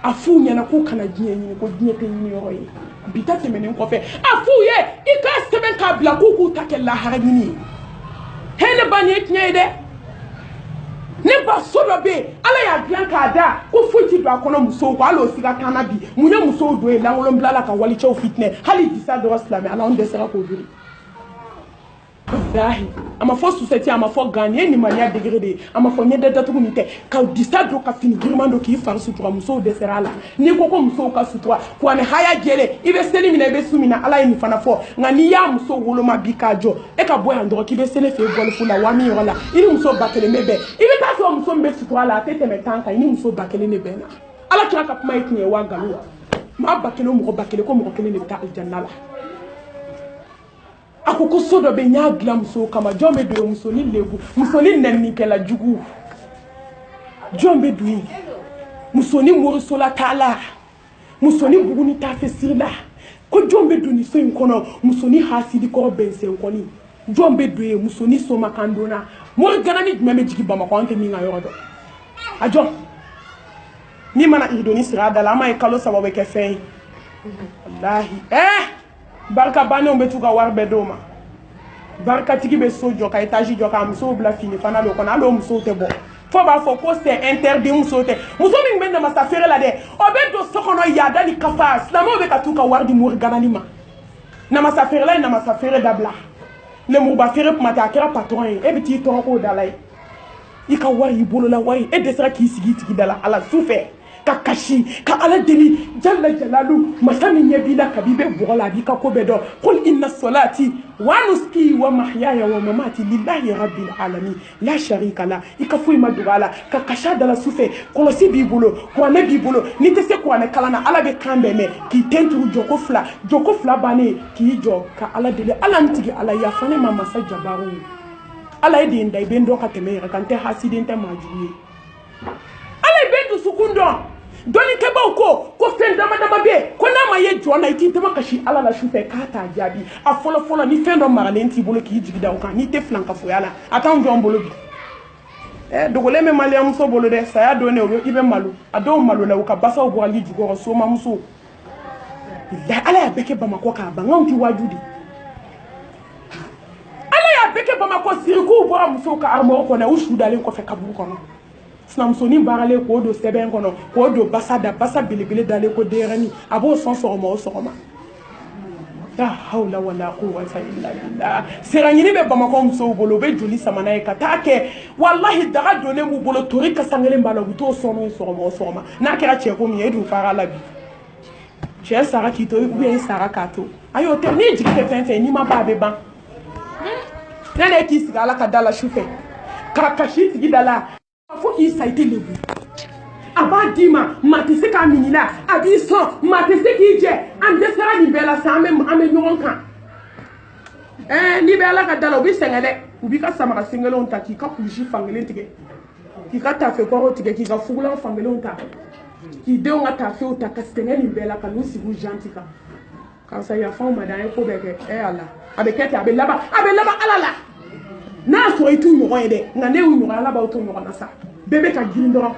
a f'u ɲɛna k'u kana diɲɛ ɲini ko diɲɛ tɛ ɲini yɔrɔ ye bi ta tɛmɛnen kɔfɛ a f'u ye i k'a sɛbɛn k'a bila k'u ta kɛ lahara ɲini ye ne ba nin ye tiɲɛ ye dɛ ne ba so dɔ bɛ yen ala y'a dilan k'a da ko foyi ti don a kɔnɔ musow kɔ hali o siga t'an na bi mun ye musow don ye lankolon bila la ka walicɛw fitinɛ hali disa dɔrɔn silamɛ ala anw dɛsɛra k'o joli wallahi a ma fɔ susɛti a ma fɔ gan nin ye nimaniya degré de ye a ma fɔ ɲɛda datugu nin tɛ ka disa don ka fini giriman don k'i fari sutura musow dɛsɛra a la n'i ko ko musow ka sutura kuranɛ haya jɛlen i bɛ seli min na i bɛ su min na ala ye nin fana fɔ nka n'i y'a muso woloma bi k'a jɔ e ka bɔ yan dɔrɔn k'i bɛ seli fɛ gɔlifu la wa min yɔrɔ la i ni muso ba kelen bɛ bɛn i bɛ taa sɔrɔ muso min bɛ sutura la a tɛ tɛmɛ 10 kan i ni muso ba kelen de bɛnna ala kira ka kuma ye tiɲɛ ye wa nkalon maa ba kelen o mɔgɔ ba kelen ko mɔgɔ kelen de bɛ taa alijanna la a ko so dɔ bɛ yen n y'a dilan musow kama jɔn bɛ don yen musonin lebu musonin nɛninikɛla jugu jɔn bɛ don yen musonin morisola t'a la musonin buguni t'a fɛ siri la ko jɔn bɛ don nin so in kɔnɔ musonin hasidi kɔrɔ bɛnsɛnkɔni jɔn bɛ don yen musonin somakan donna mori ganani jumɛn bɛ jigin bamakɔ an tɛ min ka yɔrɔ dɔn a jɔn n'i mana iridoni siri a da la an m'a ye kalo 3 bɛ kɛ fɛn ye walahi barika banenw bɛ t'u ka wari bɛɛ d'o ma barikatigi bɛ so jɔ ka étage jɔ ka musow bila fini fana l'o kɔnɔ hali o musow tɛ bɔ fo b'a fɔ ko c'est interdit musow tɛ muso min bɛ namasa feere la dɛ o bɛ don so kɔnɔ yaada ni kafa silamɛw bɛ ka t'u ka wari di mori ganani ma namasa feerela ye namasa feere dabila lemuruba feere kuma tɛ a kɛra patron ye e bɛ t'i tɔgɔ k'o da la ye i ka wari i bolola wari e dɛsɛra k'i sigi i tigi da la ala su fɛ ka kasi ka ala deli jalla jalalu masani nyebila kabibe bola bi ka ko bedo qul inna salati wa nuski wa mahyaya wa mamati lillahi rabbil alamin la sharika la ikafu madugala ka kasha dala sufe kolosi bibolo ko ne bibolo ni te se ko ne kalana ala be kambe me ki tentu joko fla bane ki jo ka ala deli ala ntigi ala ya fane mama sa jabaru ala edi ndai bendo ka temera kan te hasidin te majuye ala bendu sukundo doni ke ba ko fen dama be ko na ma ye jona iti te makashi ala la shufe ka ta jabi a folo ni fen do maralenti bolo ki jigida o kan ni te flanka fo yala atan jo mbolo bi dogole me mali amuso bolo de saya doni o ibe malu ado malu la o ka basa o bo ali jugo so ma muso illa ala ya beke ba mako ka ba ngam ti wajudi beke bamako siriku bora muso ka armo ko na ushu dalen ko fe kaburu kono sinamsoni barale ko do seben kono ko do basa bilibili dale ko derani abo son soma la hawla wala quwwata illa billah sirangini be bamako muso bolo be joli samana e katake wallahi daga done mu bolo tori ka sangele mbalo buto soma na kera cheko mi edu fara labi che sara kito be sara kato ayo te ni jikite fenfe ni ma ba be ban nene ki siga ala ka dala shufe ka kashi tigi dala fo ki saite lebu aba dima matise ka minila abi so matise ki je am desera ni bela sa ame nyon kan ni bela ka dala obi sengele ubi ka samara sengele on ta ki ka kuji fangele tige ki ka ta fe ko tige ki ka fugula fangele on ta ki de on ta fe o ta ka sengele ni bela ka lusi bu jantika ka sa ya fa madan ko beke ala abekete abelaba alala na so itu nyogo ede na ne nyogo alaba oto nyogo na sa bebe ka gindoro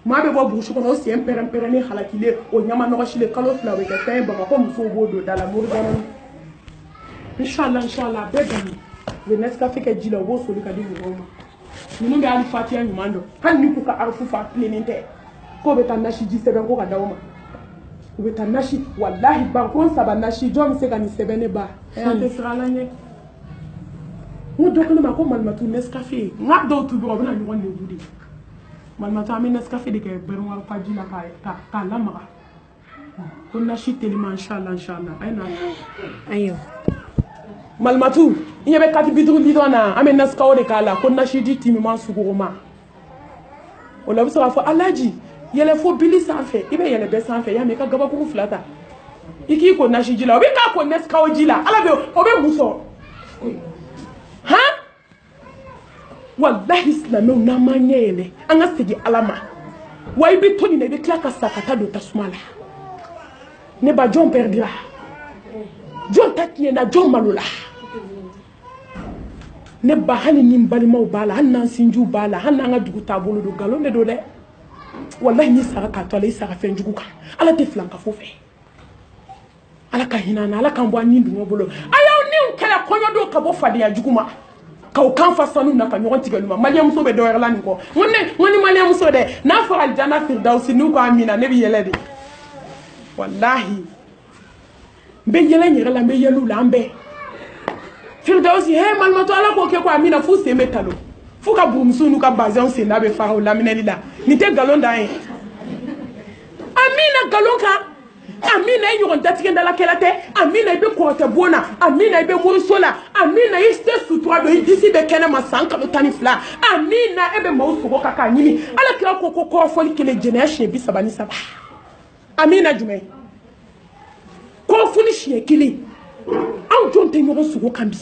ma be bo bushu ko no si empere ne halakile o nyama no shile kalo flawe ka tay ba ko muso bodo dala murgano inshallah bebe le neska fike jila wo so li ka di ngoma ni be ali fatia nyumando han ni ku ka arfu fa pleninte ko be tan nashi ji seben ko ka dawma ube tanashi wallahi bankon saba nashi jom se gani sebene ba ante srala nye mo dokle ma ko malmatu Nescafé ngap do tu bo na ngon le budi malmatu ami Nescafé de ke beron war faji la ka lamara ko nashi telima inshallah ayna ayo malmatu nyebe kati bidru lidona ami Nescafé de kala ko nashi di timi man suguruma wala biso fa alaji yele fo bili sanfɛ ibe yele be sanfɛ ya me ka gaba ko flata iki ko nashi jila obi ka ko Nescafé jila ala be obe muso ha wallahi islamu na manyele anga sigi alama wa ibi toni ne be klaka sakata do tasmala ne ba jon perdira jon takiye na jon malula ne ba hani nimbali mau bala hanna sinju bala hanna nga dugu tabulu do galonde do de wallahi ni sara ka tola isara fenjugu kan ala te flanka fofe ala ka hinana ala kan bo anyindu ngobolo ayaw ni kala konyo do ka bo fadiya juguma ka o kan fasanu na ka nyon tigeluma maliam so be do erla ni ko woni maliam so de na fa aljana firdausi nu ko amina ne bi yelede wallahi be yele nyere la be yelu lambe firdausi he malmato ala ko ke ko amina fu se metalo fu ka bumsu nu ka bazan se na be fa o lamineli la ni te galon da en amina galonka amina yon datige ndala kelate amina ibe kote bona amina ibe murisola amina iste sutura do disi be kene masanka do tanifla amina ebe mausugo kaka nyimi ala kira ko foli kele generation bi sabani saba amina jume ko foli shie kele an jonte nyogo sugo kambi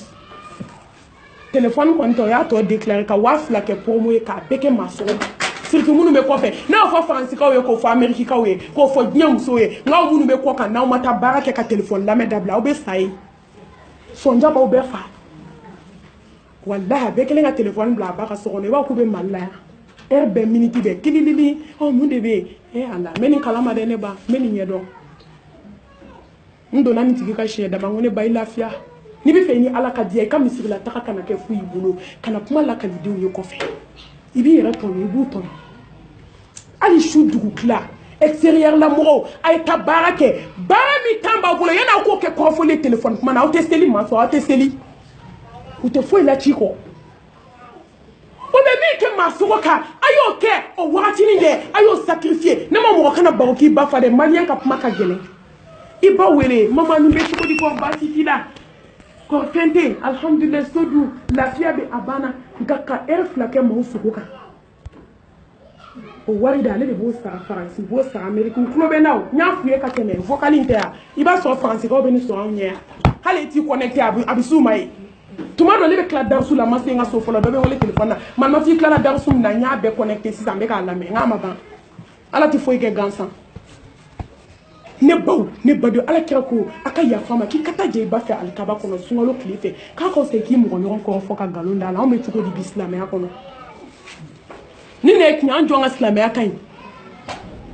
téléphone konto ya to déclarer ka wafla ke promo e ka beke maso surtout munu be ko fe na fo France ka we ko fo Amerique ka we ko fo nyam so we na munu be ko kan na mata baraka ka téléphone la medabla o be sai sonja ba o be fa wallahi be kele nga téléphone bla ba ka so ne ba ko be malla be minute be kililili o mu de be ala meni kalama de ne ba meni nyedo ndo nani tiki ka she da bangone ba ilafia ni bi fe ni ala ka dia ka misiri la taka kana ke fu yibulo kana kuma la ka lidiw ye ko fe ibi yera ton ibu ton ali shudu kla extérieur la moro ay ta barake barami tamba bolo yana ko ke ko fo le téléphone kuma na o testeli ma so o testeli o te fo la chiko o be mi ke masuko ka ayo kɛ o wagatinin dɛ a y'o sacrifier ne ma mɔgɔ kana bago k'i ba fa dɛ maliyɛn ka kuma ka gɛlɛn i ba wele mama nin bɛ cogo di kɔ baasi t'i la kɔ fɛn tɛ yen alhamdulilayi so dun lafiya bɛ a banna nka ka heure 2 kɛ maaw sogo kan o wari de ale de b'o sara faransi b'o sara ameriki tulo bɛ na o n y'a f'u ye ka tɛmɛ vocal in tɛ yan i b'a sɔrɔ faransikaw bɛ ni sɔn anw ɲɛ yan hali i t'i connecté a bɛ s'u ma ye tuma dɔ ne bɛ tila darisu la ma se n ka so fɔlɔ dɔ bɛ wele téléphone na ma f'i tilala darisu min na n y'a bɛɛ connecté sisan n bɛ k'a lamɛn n k'a ma ban ala tɛ foyi kɛ gansan ne baw ne badenw ala kira ko a ka yafa ma k'i ka taa jɛ i ba fɛ alikaba kɔnɔ sunkalo tile fɛ k'a ka fisa k'i mɔgɔ ɲɔgɔn kɔrɔ fɔ ka nkalon da la anw bɛ cogo di bi silamɛya kɔnɔ ni ne ye tiɲɛ an jɔ an ka silamɛya ka ɲi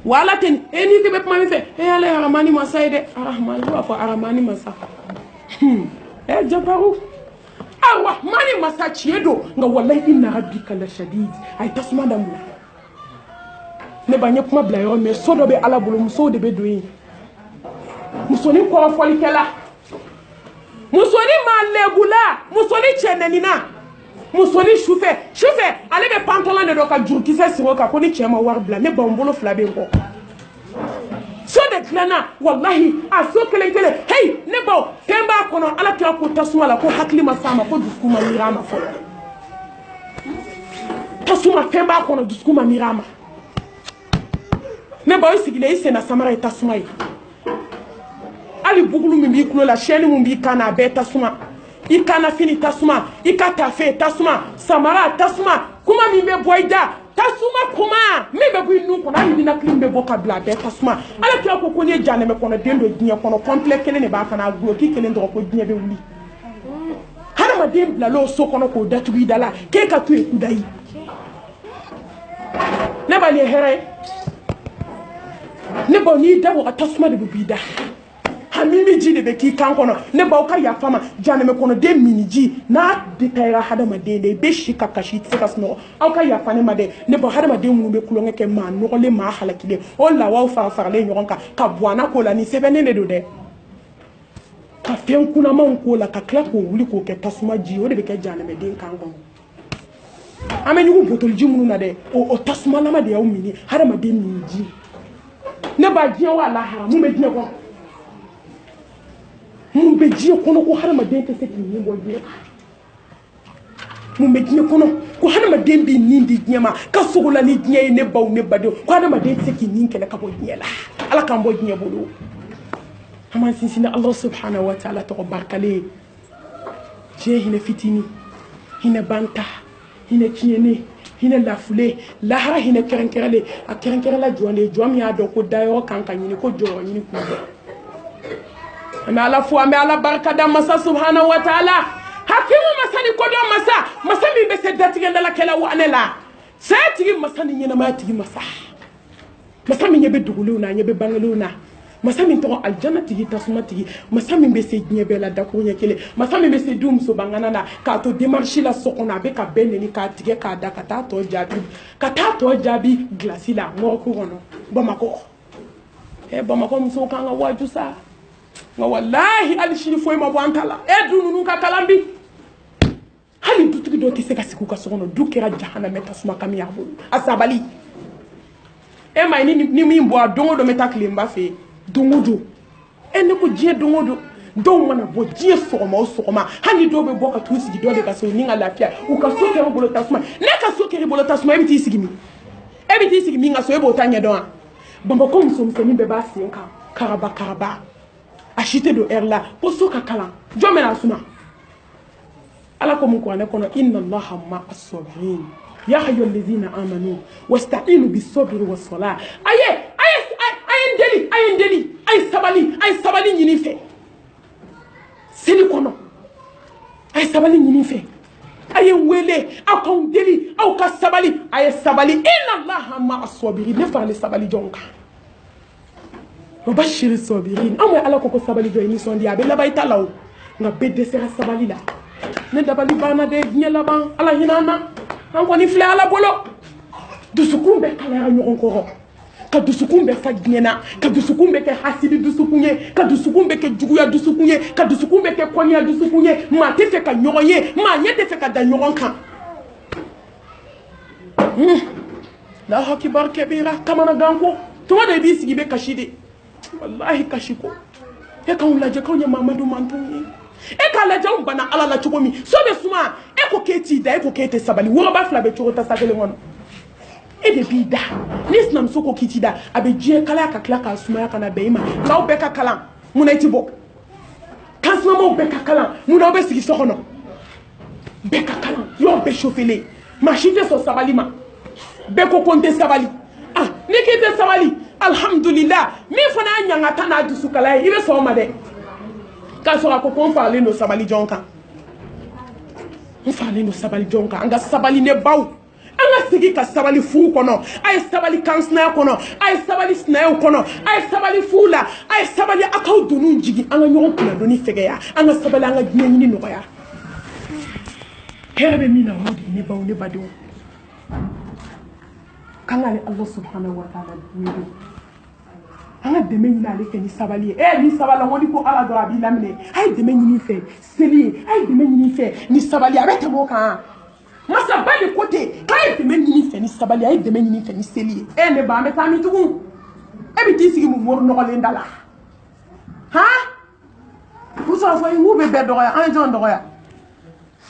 wa ala tɛ n'i tɛ bɛ kuma min fɛ ala ye aramani masa ye dɛ aramani b'a fɔ aramani masa jabaru awa mani masa tiɲɛ don nka walayi inna rabbika la shadid a ye tasuma da mun na ne ba n ye kuma bila yɔrɔ min so dɔ bɛ ala bolo musow de bɛ don yen musonin kɔrɔfɔlikɛla musonin malɛbula musonin cɛnɛnina musonin sufɛ ale bɛ pantalon de dɔ ka jurukisɛ siri o kan ko ni cɛ ma wari bila ne ba n bolo 2 bɛ n kɔ so de dilanna wallahi a so kelen hey ne ba fɛn b'a kɔnɔ ala kira ko tasuma la ko hakili ma s'a ma ko dusukun ma miiri a ma fɔlɔ tasuma fɛn b'a kɔnɔ dusukun ma miiri a ma ne ba i sigilen i senna samara ye tasuma ye hali bugulu min b'i kulo la chaîne min b'i kan na a bɛɛ tasuma i kana fini tasuma i ka tafe tasuma samara tasuma kuma min bɛ bɔ i da tasuma kuma min bɛ bɔ i nun kɔnɔ hali ninakili min bɛ bɔ ka bila a bɛɛ tasuma ala kira ko n'i ye janɛmɛ kɔnɔ den dɔ diɲɛ kɔnɔ complet kelen de b'a kana guloki kelen dɔrɔn ko diɲɛ bɛ wuli hadamaden bilal'o so kɔnɔ k'o datugu i da la k'e ka to yen kudayi ne ba nin ye hɛrɛ ye ne ba n'i da waga tasuma de bɛ b'i da hamimi ji de bɛ k'i kan kɔnɔ ne baw ka yafa ma janɛmɛ kɔnɔ den mini ji n'a détaillera hadamaden de i bɛ si ka kasi i tɛ se ka sunɔgɔ aw ka yafa ne ma dɛ ne baw hadamaden minnu bɛ kulonkɛ kɛ maa nɔgɔlen maa halakilen o lawaw fara faralen ɲɔgɔn kan ka buwana k'o la nin sɛbɛnnen de don dɛ ka fɛn kunamanw k'o la ka tila k'o wuli k'o kɛ tasuma ji o de bɛ kɛ janɛmɛden kan kɔnɔ an bɛ ɲugu botoliji minnu na dɛ o tasumalama de y'aw mini hadamaden mini ji ne ba diɲɛ wa lahara mun bɛ diɲɛ kɔnɔ mun bɛ diɲɛ kɔnɔ ko hadamaden tɛ se k'i nin bɔ diɲɛ kan mun bɛ diɲɛ kɔnɔ ko hadamaden b'i nin di diɲɛ ma ka sogo la ni diɲɛ ye ne baw ne badenw ko hadamaden tɛ se k'i nin kɛlɛ ka bɔ diɲɛ la ala k'an bɔ diɲɛ bolo an b'an sinsin ni ala subhanahu wa ta'ala tɔgɔ barikalen diɲɛ hinɛ fitinin hinɛ banta hinɛ tiɲɛnen hinɛ lafule lahara hinɛ kɛrɛnkɛrɛnlen a kɛrɛnkɛrɛnla jɔn de ye jɔn min y'a dɔn ko dayɔrɔ kan ka ɲini ko jɔyɔrɔ ɲini kun bɛ an bɛ ala fo an bɛ ala barika da masa subhanahu wa ta'ala hakimu masa ni kodɔn masa min bɛ se datigɛdalakɛla wa ne la saya tigi masa ni ɲɛnamaya tigi masa min ɲɛ bɛ dugulenw na a ɲɛ bɛ bangelenw na masa min tɔgɔ aljana tigi tasuma tigi masa min bɛ se diɲɛ bɛɛ la dakuru ɲɛ kelen masa min bɛ se du muso bangana na k'a to démarche la so kɔnɔ a bɛ ka bɛɛ neni k'a tigɛ k'a da ka taa tɔ jaabi gilasi la mɔrɔku kɔnɔ bamakɔ bamakɔ musow kan ka waaju sa nka walahi hali sini foyi ma bɔ an ta la du ninnu ka kalan bi hali dutigi dɔw tɛ se ka sigi u ka so kɔnɔ du kɛra jahanamɛ tasuma kami y'a bolo a sabali ma ye ni min bɔ a don o don bɛ taa tilenba fɛ yen don o don ne ko diɲɛ don o don dɔw mana bɔ diɲɛ sɔgɔma o sɔgɔma hali dɔw bɛ bɔ ka t'u sigi dɔ de ka so ni ka lafiya u ka so kɛra bolo tasuma ne ka so kɛra bolo tasuma e bɛ t'i sigi min e bɛ t'i sigi min ka so e b'o ta ɲɛdɔn wa bamakɔ musomisɛnnin bɛɛ b'a sen kan karaba a si tɛ don ɛri la ko so ka kalan jɔn bɛ n'a suma ala ko mun kuranɛ kɔnɔ inna allaha ma'a as-sabirin ya ayyuhal ladhina amanu wasta'inu bis-sabri was-salah a ye sabali ɲini fɛ seli kɔnɔ a ye sabali ɲini fɛ a ye n wele aw k'anw deli aw ka sabali a ye sabali inna allaha ma'a as-sabirin ne farali sabali jɔnw kan wabashiri sabirin anw ye ala ko sabali jɔ i nisɔndiya a bɛ laban i ta la o nka bɛɛ dɛsɛra sabali la ne dabali banna dɛ diɲɛ laban ala hinɛ an na an kɔni filɛ ala bolo dusukun bɛɛ kalayara ɲɔgɔn kɔrɔ ka dusukun bɛɛ fa diɲɛ na ka dusukun bɛɛ kɛ hasidi dusukun ye ka dusukun bɛɛ kɛ juguya dusukun ye ka dusukun bɛɛ kɛ kɔniya dusukun ye maa tɛ fɛ ka ɲɔgɔn ye maa ɲɛ tɛ fɛ ka da ɲɔgɔn kan la hakibar kabira kamana ganko to da bi sigi be kashi de wallahi kashi ko e kan la je kan ya mamadu mantoni e ka la jaw bana ala la chokomi so be suma e ko keti da e ko kete sabali wo ba fla be chorota sagele ngono e de bi da l'islam so ko kiti da abe je kala ka kala ka suma ya kana be ima law be ka kala munati bo kasma mo be ka kala muna be sigi so kono be ka kala yo be chauffele machine so sabali ma be ko konte sabali ah ni kete sabali alhamdulillah mi fana nyanga tana dusu kala ibe so ma de ka so ko kon fa le no sabali jonka on fa le no sabali jonka anga sabali ne baw anga sigi ka sabali fu kono ay sabali kansna kono ay sabali snayo kono ay sabali fula ay sabali akaw dunu jigi anga nyon kula doni fegeya anga sabali anga nyini no ya herbe mina wodi ne baw ne badu kangale Allah subhanahu wa ta'ala wido anga deme nyina ale ke ni sabali ni sabala woni ko ala do abi lamine ay deme nyini fe seli ay deme nyini fe ni sabali abete mo kan masa bali côté kay deme nyini fe ni sabali ay deme nyini fe ni seli ne ba me tami tugu e bi ti sigi mu mor no le ndala ha vous ça fa mu be be do ya an jon do ya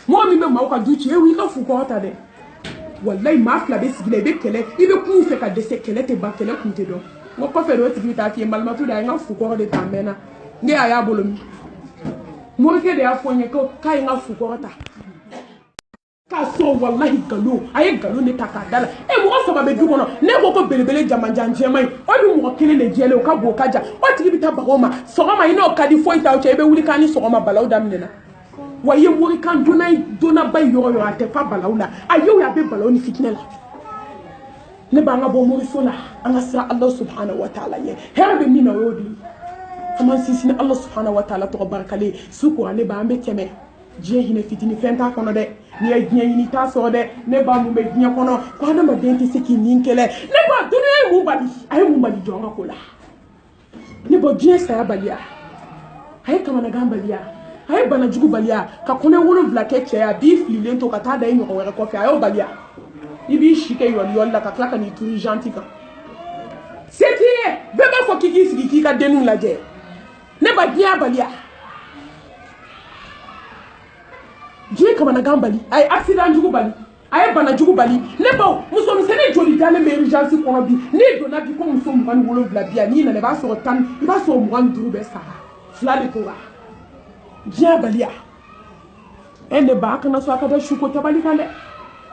mo mi be ma ko duchi e wi ka fu ko ta de wallahi ma fla be sigi le be kele ibe ku fe ka de se kele te ba kele ku te do mo ko fe do tigi ta fi malma tu da nga fu ko de tambena nge aya bolomi mo ke de afonye ko kai nga fu ko ta ka so wallahi galo ay galo ne takadala mo so ba be du kono ne ko belebele jamanjanje mai o bi mo kele ne jele o ka bo kaja o tigi bi ta bagoma so ma ino ka di foi ta o che be wuli kan so ma balaw damnena waye wuri kan dona bay yo ate fa balawla ayo ya be balaw ni fitnela ne ba nga bo muri sola anga sira Allah subhanahu wa ta'ala ye herbe mina wodi aman sisi ne Allah subhanahu wa ta'ala to barakale suko ne ba ambe teme je hine fitini fenta kono de ni e gien ni ta so de ne ba mu be gien kono ko na ma denti siki ninkele ne ba duniya mu bali ay mu bali jonga kola ne bo gien sa balia ay kama na gambalia ay bana jugu balia ka kone wolo vlake cheya bi flile to ka ta da yin ko were ko fi ayo balia ibi shike yol la ka klaka ni turi gentil ka c'était beba fo kiki sigi ka denu la je ne ba dia balia je kama na gambali ay accident jugu bali ay bana jugu bali ne ba muso mi sene joli dale me urgence ko bi ni do na bi ko muso mo kan wolo bla ni na ne ba so tan ba so mo kan duru be sa fla de ko ba je balia ene ba kana so aka da shuko tabali kale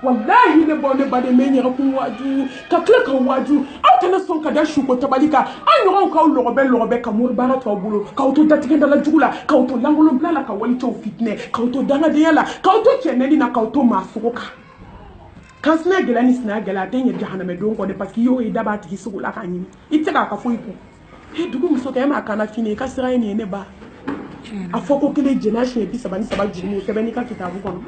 wallahi ne bonne bade menye ko waju ka klaka waju aw kana son ka da shuko tabalika an yo ka lo be ka mur bara to bulo ka to datige dala jugula ka to langolo blala ka wali to fitne ka to danga de yala ka to cheneli na ka to masuka kansna gela ni sna gela tenye jahannama don ko de parce que yo e daba tigi sugula ka nyimi iteka ka foyi ko he dugu muso ka ma kana fini ka sira ni ne ba afoko kele jenation e bi sabani sabaji mu sebeni ka kitabu kono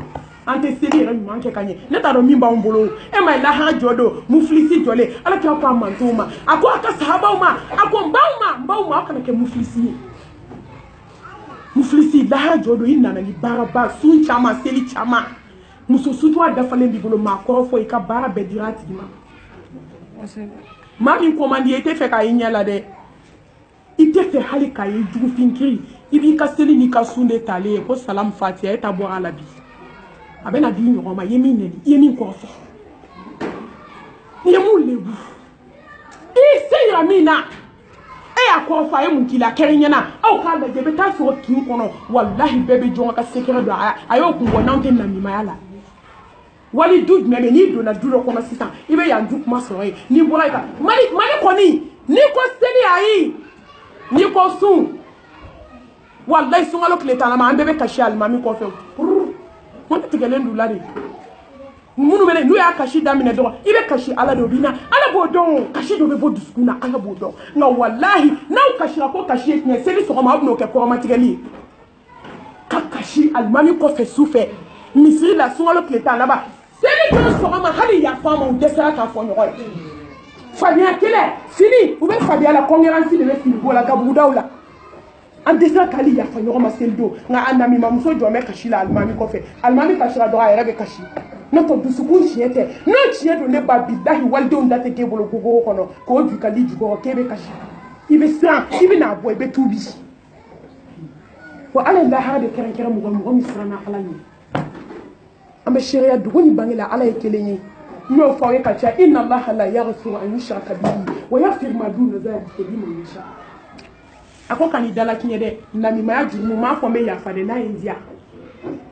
ante seri re manke kanye neta do mimba ombolo e mai la ha jodo muflisi jole ala ka pa mantuma ako aka sahaba uma ako mbauma aka ke muflisi la ha jodo inna na ni baraba sun chama seli chama muso sutwa da falen bi bolo ma ko fo ka bara be dirati ma ma bin commande ite fe ka yinya la de ite fe halika yi jugu finkiri ibi ka seli ni ka sunde tale ko salam fatia eta bo ala bi abena di nyoko ma yemi neli yemi ko fo yemu lebu se yamina ko fa yemu kila kerenyana aw ka la debe ta so kin kono wallahi bebe jonga ka sekere do ayo ku wonante na mi mayala wali dud meme ni do na duro kono sisan ibe ya ndu kuma so ni bola ka mali koni ni ko seli ayi ni ko sun wallahi sun alo kleta na ma bebe kashi al mami ko fe on tigelen du lade munu mele nu ya kashi damine do ibe kashi ala do bina ala bo don kashi do be bo duskuna ala bo don na wallahi na kashi ko kashi ne seli so ma abno ke ko ma tigali ka kashi al mami ko fe soufe misri la sun alo kleta na ba seli ko so ma hali ya fama on desera ka fo nyo Fabien kele fini ou be Fabien la concurrence de le fini bola ka budaula en desera kali ya fa nyo ma seldo nga andami mamuso jome kashi la almami ko fe almami kashi la do ya rebe kashi n'o dusukun tiɲɛ tɛ n'o tiɲɛ don ne ba bilahi walidenw da tɛ k'e bolo koko kɔnɔ k'o ju ka di jukɔrɔ k'e bɛ kasi i bɛ siran i bɛ n'a bɔ i bɛ tuubi wa ala ye lahara de kɛrɛnkɛrɛn mɔgɔ min siranna ala ɲɛ an bɛ seereya dugu ni bange la ala ye kelen ye n y'o fɔ aw ye ka caya inna allaha la yaghfiru an yushraka bihi wa yaghfiru ma duna dhalika liman yasha a ko kan'i dala tiɲɛ dɛ namimaya jurumu m'a fɔ n bɛ yafa de n'a ye n diya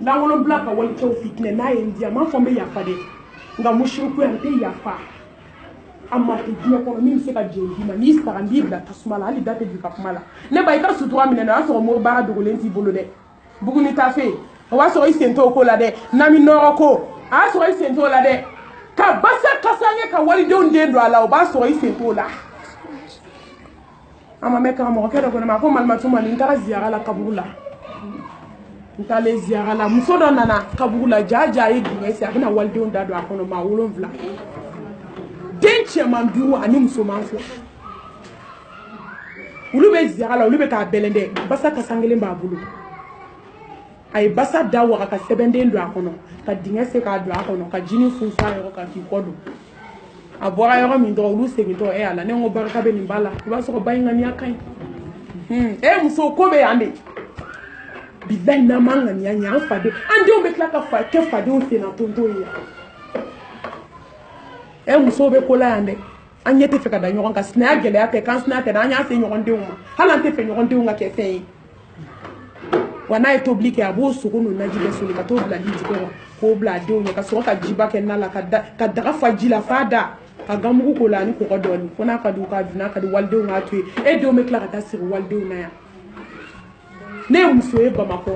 lankolonbila ka walicɛw fitinɛ n'a ye n diya m'a fɔ n bɛ yafa de nka musirikuya n tɛ yafa a ma kɛ diɲɛ kɔnɔ min bɛ se ka jɛn d'i ma n'i sara n b'i bila tasuma la hali da tɛ jigin ka kuma la ne ba i ka sutura minɛ na o y'a sɔrɔ mori baara dogolen t'i bolo dɛ buguni tafe o b'a sɔrɔ i sen t'o ko la dɛ nami nɔgɔ ko a y'a sɔrɔ i sen t'o la dɛ ka basa kasange ka walidenw den don a la o b'a sɔrɔ i sen t'o la a ma mɛn karamɔgɔkɛ dɔ ko ne ma ko malimatu mali n taara ziyara la kaburu la n taalen ziyara la muso dɔ nana kaburu la jaja a ye dingɛ sen a bɛna walidenw da don a kɔnɔ maa 7 den cɛman 5 ani musoman 2 olu bɛ ziyara la olu bɛ k'a bɛlɛn dɛ basa kasan kelen b'a bolo a ye basa da waga ka sɛbɛnden don a kɔnɔ ka dingɛ sen k'a don a kɔnɔ ka jini funfun a yɔrɔ kan k'i kɔ don a bɔra yɔrɔ min dɔrɔn olu segintɔ ala ne ko barika bɛ nin ba la i b'a sɔrɔ ba in ŋaniya ka ɲi muso ko bɛ yan de bilahi n'an ma ŋaniya ɲɛ an faden an denw bɛ tila ka kɛ fadenw senna tonto ye musow bɛ ko la yan dɛ an ɲɛ tɛ fɛ ka da ɲɔgɔn kan sinaya gɛlɛya tɛ kan sinaya tɛ an y'a se ɲɔgɔn denw ma hali an tɛ fɛ ɲɔgɔn denw ka kɛ fɛn ye wa n'a ye tobili kɛ a b'o sogo n'o naji bɛɛ soli ka t'o bila ji jukɔrɔ k'o bila a denw ɲɛ ka sɔrɔ ka jiba kɛ na la ka daga fa ji la f'a da ka gamugu k'o la ani kɔgɔ dɔɔni fo n'a ka di u k'a dun n'a ka di walidenw k'a to yen e denw bɛ tila ka taa siri walidenw na yan ne ye muso ye bamakɔ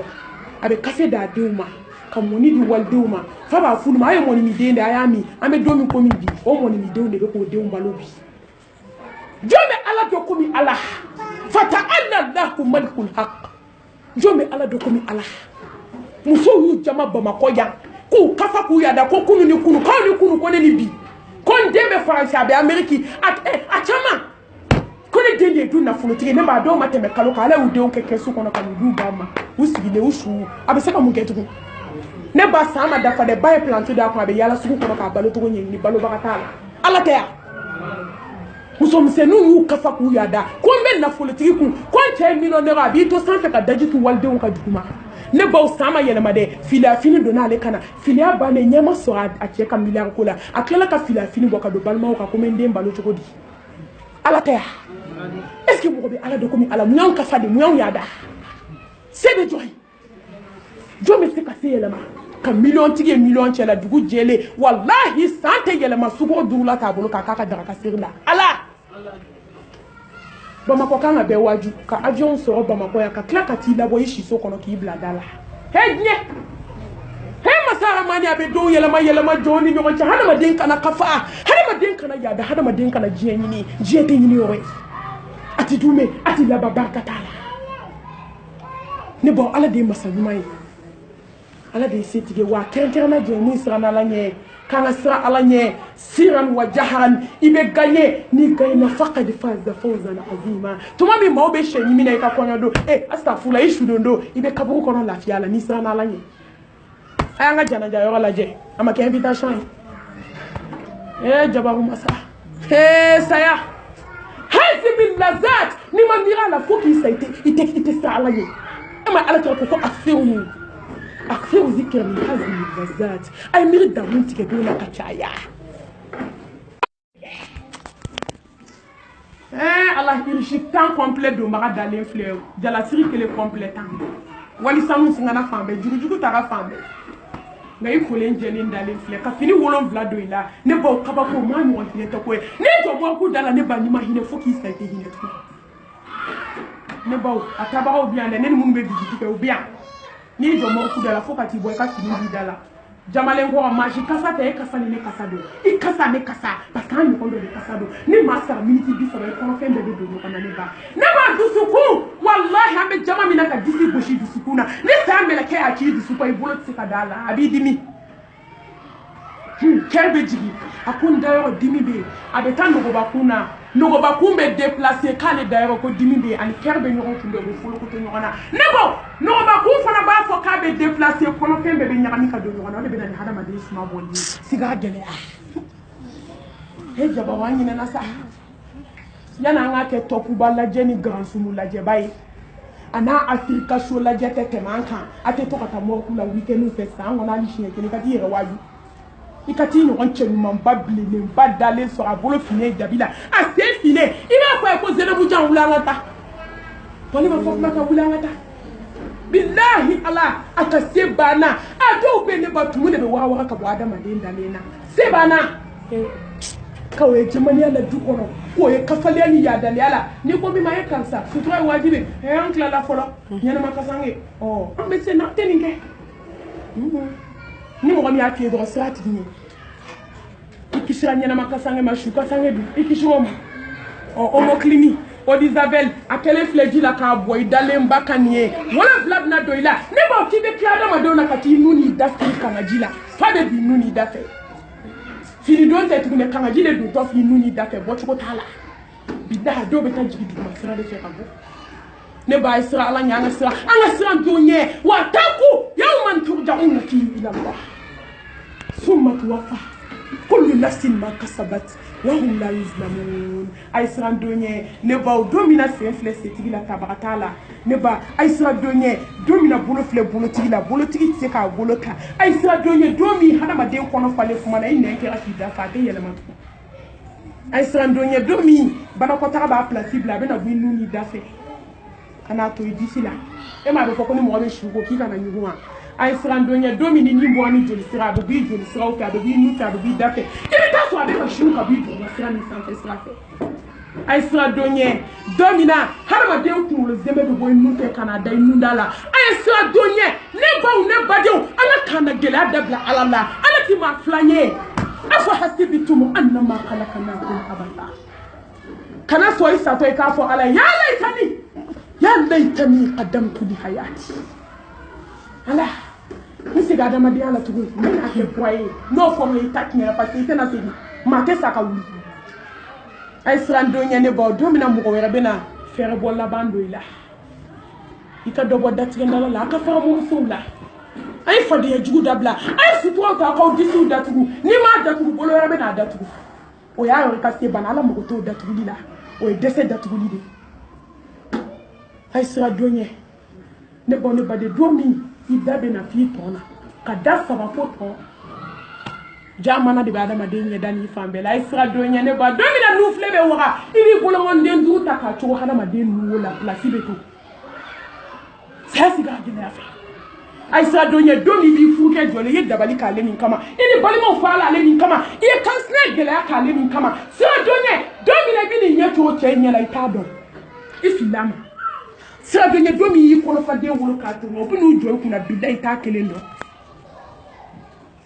a bɛ kafe d'a denw ma ka mɔni di walidenw ma fa b'a f'ulu ma a ye mɔni min den de a y'a min an bɛ don min komi bi o mɔni min denw de bɛ k'o denw balo bi jɔn bɛ ala dɔn komi ala fata'ala Allahu malikul haq jɔn bɛ ala dɔn komi ala musow y'u jama bamakɔ yan k'u kafa k'u yada ko kunu ni kunu k'aw ni kunu ko ne ni bi ko n den bɛ faransi a bɛ ameriki a caman ko ne den de ye du nafolotigi ne b'a dɔw ma tɛmɛ kalo kan ala y'u denw kɛ kɛsu kɔnɔ ka nin du d'a ma u sigilen u su a bɛ se ka mun kɛ tugun ne ba san ma dafa dɛ ba ye planté d'a kun a bɛ yaala sugu kɔnɔ k'a balo cogo ɲɛɲini balobaga t'a la ala tɛ yan musomisɛnninw y'u kafa k'u yada ko n bɛ nafolotigi kun ko n cɛ ye miliyɔnɛri a b'i to sanfɛ ka daji tu walidenw ka dugu ma ne baw san ma yɛlɛma dɛ filiya fini donna ale kana filiya bannen ɲɛ ma sɔrɔ a cɛ ka miliyari ko la a tilala ka filiya fini bɔ ka don balimaw kan ko n bɛ n den balo cogo di ala tɛ yan est ce que mɔgɔ bɛ ala dɔn komi ala mun y'anw kafa de mun y'anw yada se bɛ jɔn ye jɔn bɛ se ka se yɛlɛma ka miliyɔn tigi ye miliyɔn cɛ la dugu jɛlen walahi san tɛ yɛlɛma sukoro 5 la k'a bolo k'a k'a ka daraka seri la ala bamakɔ kan ka bɛɛ waju ka avion sɔrɔ bamakɔ yan ka tila ka t'i labɔ i siso kɔnɔ k'i bila da la he diɲɛ he masa ramani a bɛ don yɛlɛma jɔn ni ɲɔgɔn cɛ hadamaden kana kafa hadamaden kana yada hadamaden kana diɲɛ ɲini diɲɛ tɛ ɲini yɔrɔ ye a ti dume a ti laban barika t'a la ne baw ala de ye masa ɲuman ye ala de ye setigi wa kɛrɛnkɛrɛnna jɛn min siranna ala ɲɛ k'an ka siran ala ɲɛ siran wa jaharan i bɛ gagné ni gagnena faqad faza fawzan azima tuma min maaw bɛ sɛ ɲimi na i ka kɔɲɔ don astafurla i sudon don i bɛ kaburu kɔnɔ lafiya la n'i siranna ala ɲɛ a y'an ka janaja yɔrɔ lajɛ a ma kɛ invitation ye jabaru masa saya hazibil lazat ni ma miiri a la fo k'i sa i tɛ sa ala ɲɛ e ma ala kɛra ko afiru أكثر ذكر من هذه اللذات أي مرد داون تكدونا كتشايا Allah il temps complet do maga dalen fleur de la série que le complet temps wali sanu singana fambe jurujugu tara fambe ngai folen jelin dalen fleur ka fini wolon vlado ila ne bo kabako ma mo hine to ko ne to bo ku dala ne ba ni ma hine fo ki sa te hine to ne bo atabaro bien ne mun be digiti ke bien ni jo mo ku dala fo ka ti boy ka fini di dala jamalen ko ma ji kasa te kasa ni ne kasa do I kasa ne kasa parce que an ko do de kasa do ni ma sa minute bi so ko fe be do do kana ne ba ne ba dusuku wallahi ambe jama mina ka disi boshi dusukuna ne sa me la ke a ki dusuku I bolo tsika dala abi dimi kelbe jigi akunda yo dimi be abe tando ko bakuna nogo ba kumbe déplacer kale d'ailleurs ko diminde ani kerbe ñogon tundo be folo ko to ñogona nebo nogo ba ku fana ba fo ka be déplacer kono fembe be ñagani ka do ñogona le be na hada ma de suma bolli siga gele he jaba wani na sa yana nga ke topu balla jeni grand sumu la je bay ana afrika so la je tete manka ate to kata mo kula weekend fe sa ngona li shine ke ka dire waju ikati ni on chenu man babli ne badale so abolo fine dabila a se fine ina ko zene bu jan wula ngata to ni ba fo maka wula ngata billahi ala aka se bana a do be ne batumu ne be wa ka bo adama de ndalena se bana kawai jimani ala dukono ko ye kafali ani ya dali ala ni ko mi ma ye kansa sutura wajibi e ankla la folo nyana makasange oh ambe se na teninge ni mo mi ati do sirati ni ikishira nyana makasange mashuka sange du ikishiro mo o mo klini o Isabelle akele fleji la ka boy dale mbaka niye wala blab na doila ne ba ti be kiada ma do na kati nuni dafi kana jila fa be bi nuni dafe fini don te tukune kanga jile do to fi nuni dafe bo chuko tala bida do be tan jigi du ma sira de fe kabo ne ba isra ala nya anga sira donye wa taku yawman turja'una fi ila Allah summa tuwaffa kullu nafsin ma kasabat wa hum la yuzlamun aisra donye ne ba domina se fle setigi la tabaratala ne ba aisra donye domina bolo fle bolo tigi la bolo tigi se ka bolo ka aisra donye domi hada ma de kono fale fuma na ine kera fi da fa de yelema aisra donye domi bana ko ta ba placible abena bu nuni dafe kana to d'ici là e ma be ko ni mo be shugo ki kana nyuwa aisra donye domi ni nyimbo ani joli sira do bi joli sira o ka do bi nu ta do bi dafe e ta so abe ka shuka bi do sira ni sanfe sira fe aisra donye domina harama de kulo zembe do boy nu te kana dai nu dala aisra donye ne ba de ala kana gela dabla ala ala ti ma flanye afa hasibitum annama khalaqnakum abada kana so isa to ka fo ala ya laitani qaddamtu li hayati ala nisi ga dama di ala tugu ni ake boye no fo me taknya parce que tena se ma ke saka wuli ay srando nyane bo domina mu ko wera bena fere bo la bando ila ika dobo datigenda la ka fara mu fula ay fadi ya jugu dabla ay sutwa ka ko disu datugu ni ma datugu bolo wera bena datugu o ya yo ka se banala mu ko to datugu lila o dese datugu lide ay srando nye ne bo ne bade domi idabe na fi tona kada saba ko to jamana de bada ma de nye dani fambe la isra do nye ne ba domi na nu flebe wora ibi bolo mon den du ta ka cho hana ma de nu la place beto c'est ga gina fa aisra do nye domi bi fuke jole ye dabali ka le min kama ini bali mo fala le min kama e kansne gele ka le min kama sra do nye domi na bi ni nye to che nye la itado ifilama sra do nye domi yi ko fa de woro ka to mo bu nu jo ku na bidai ta kelendo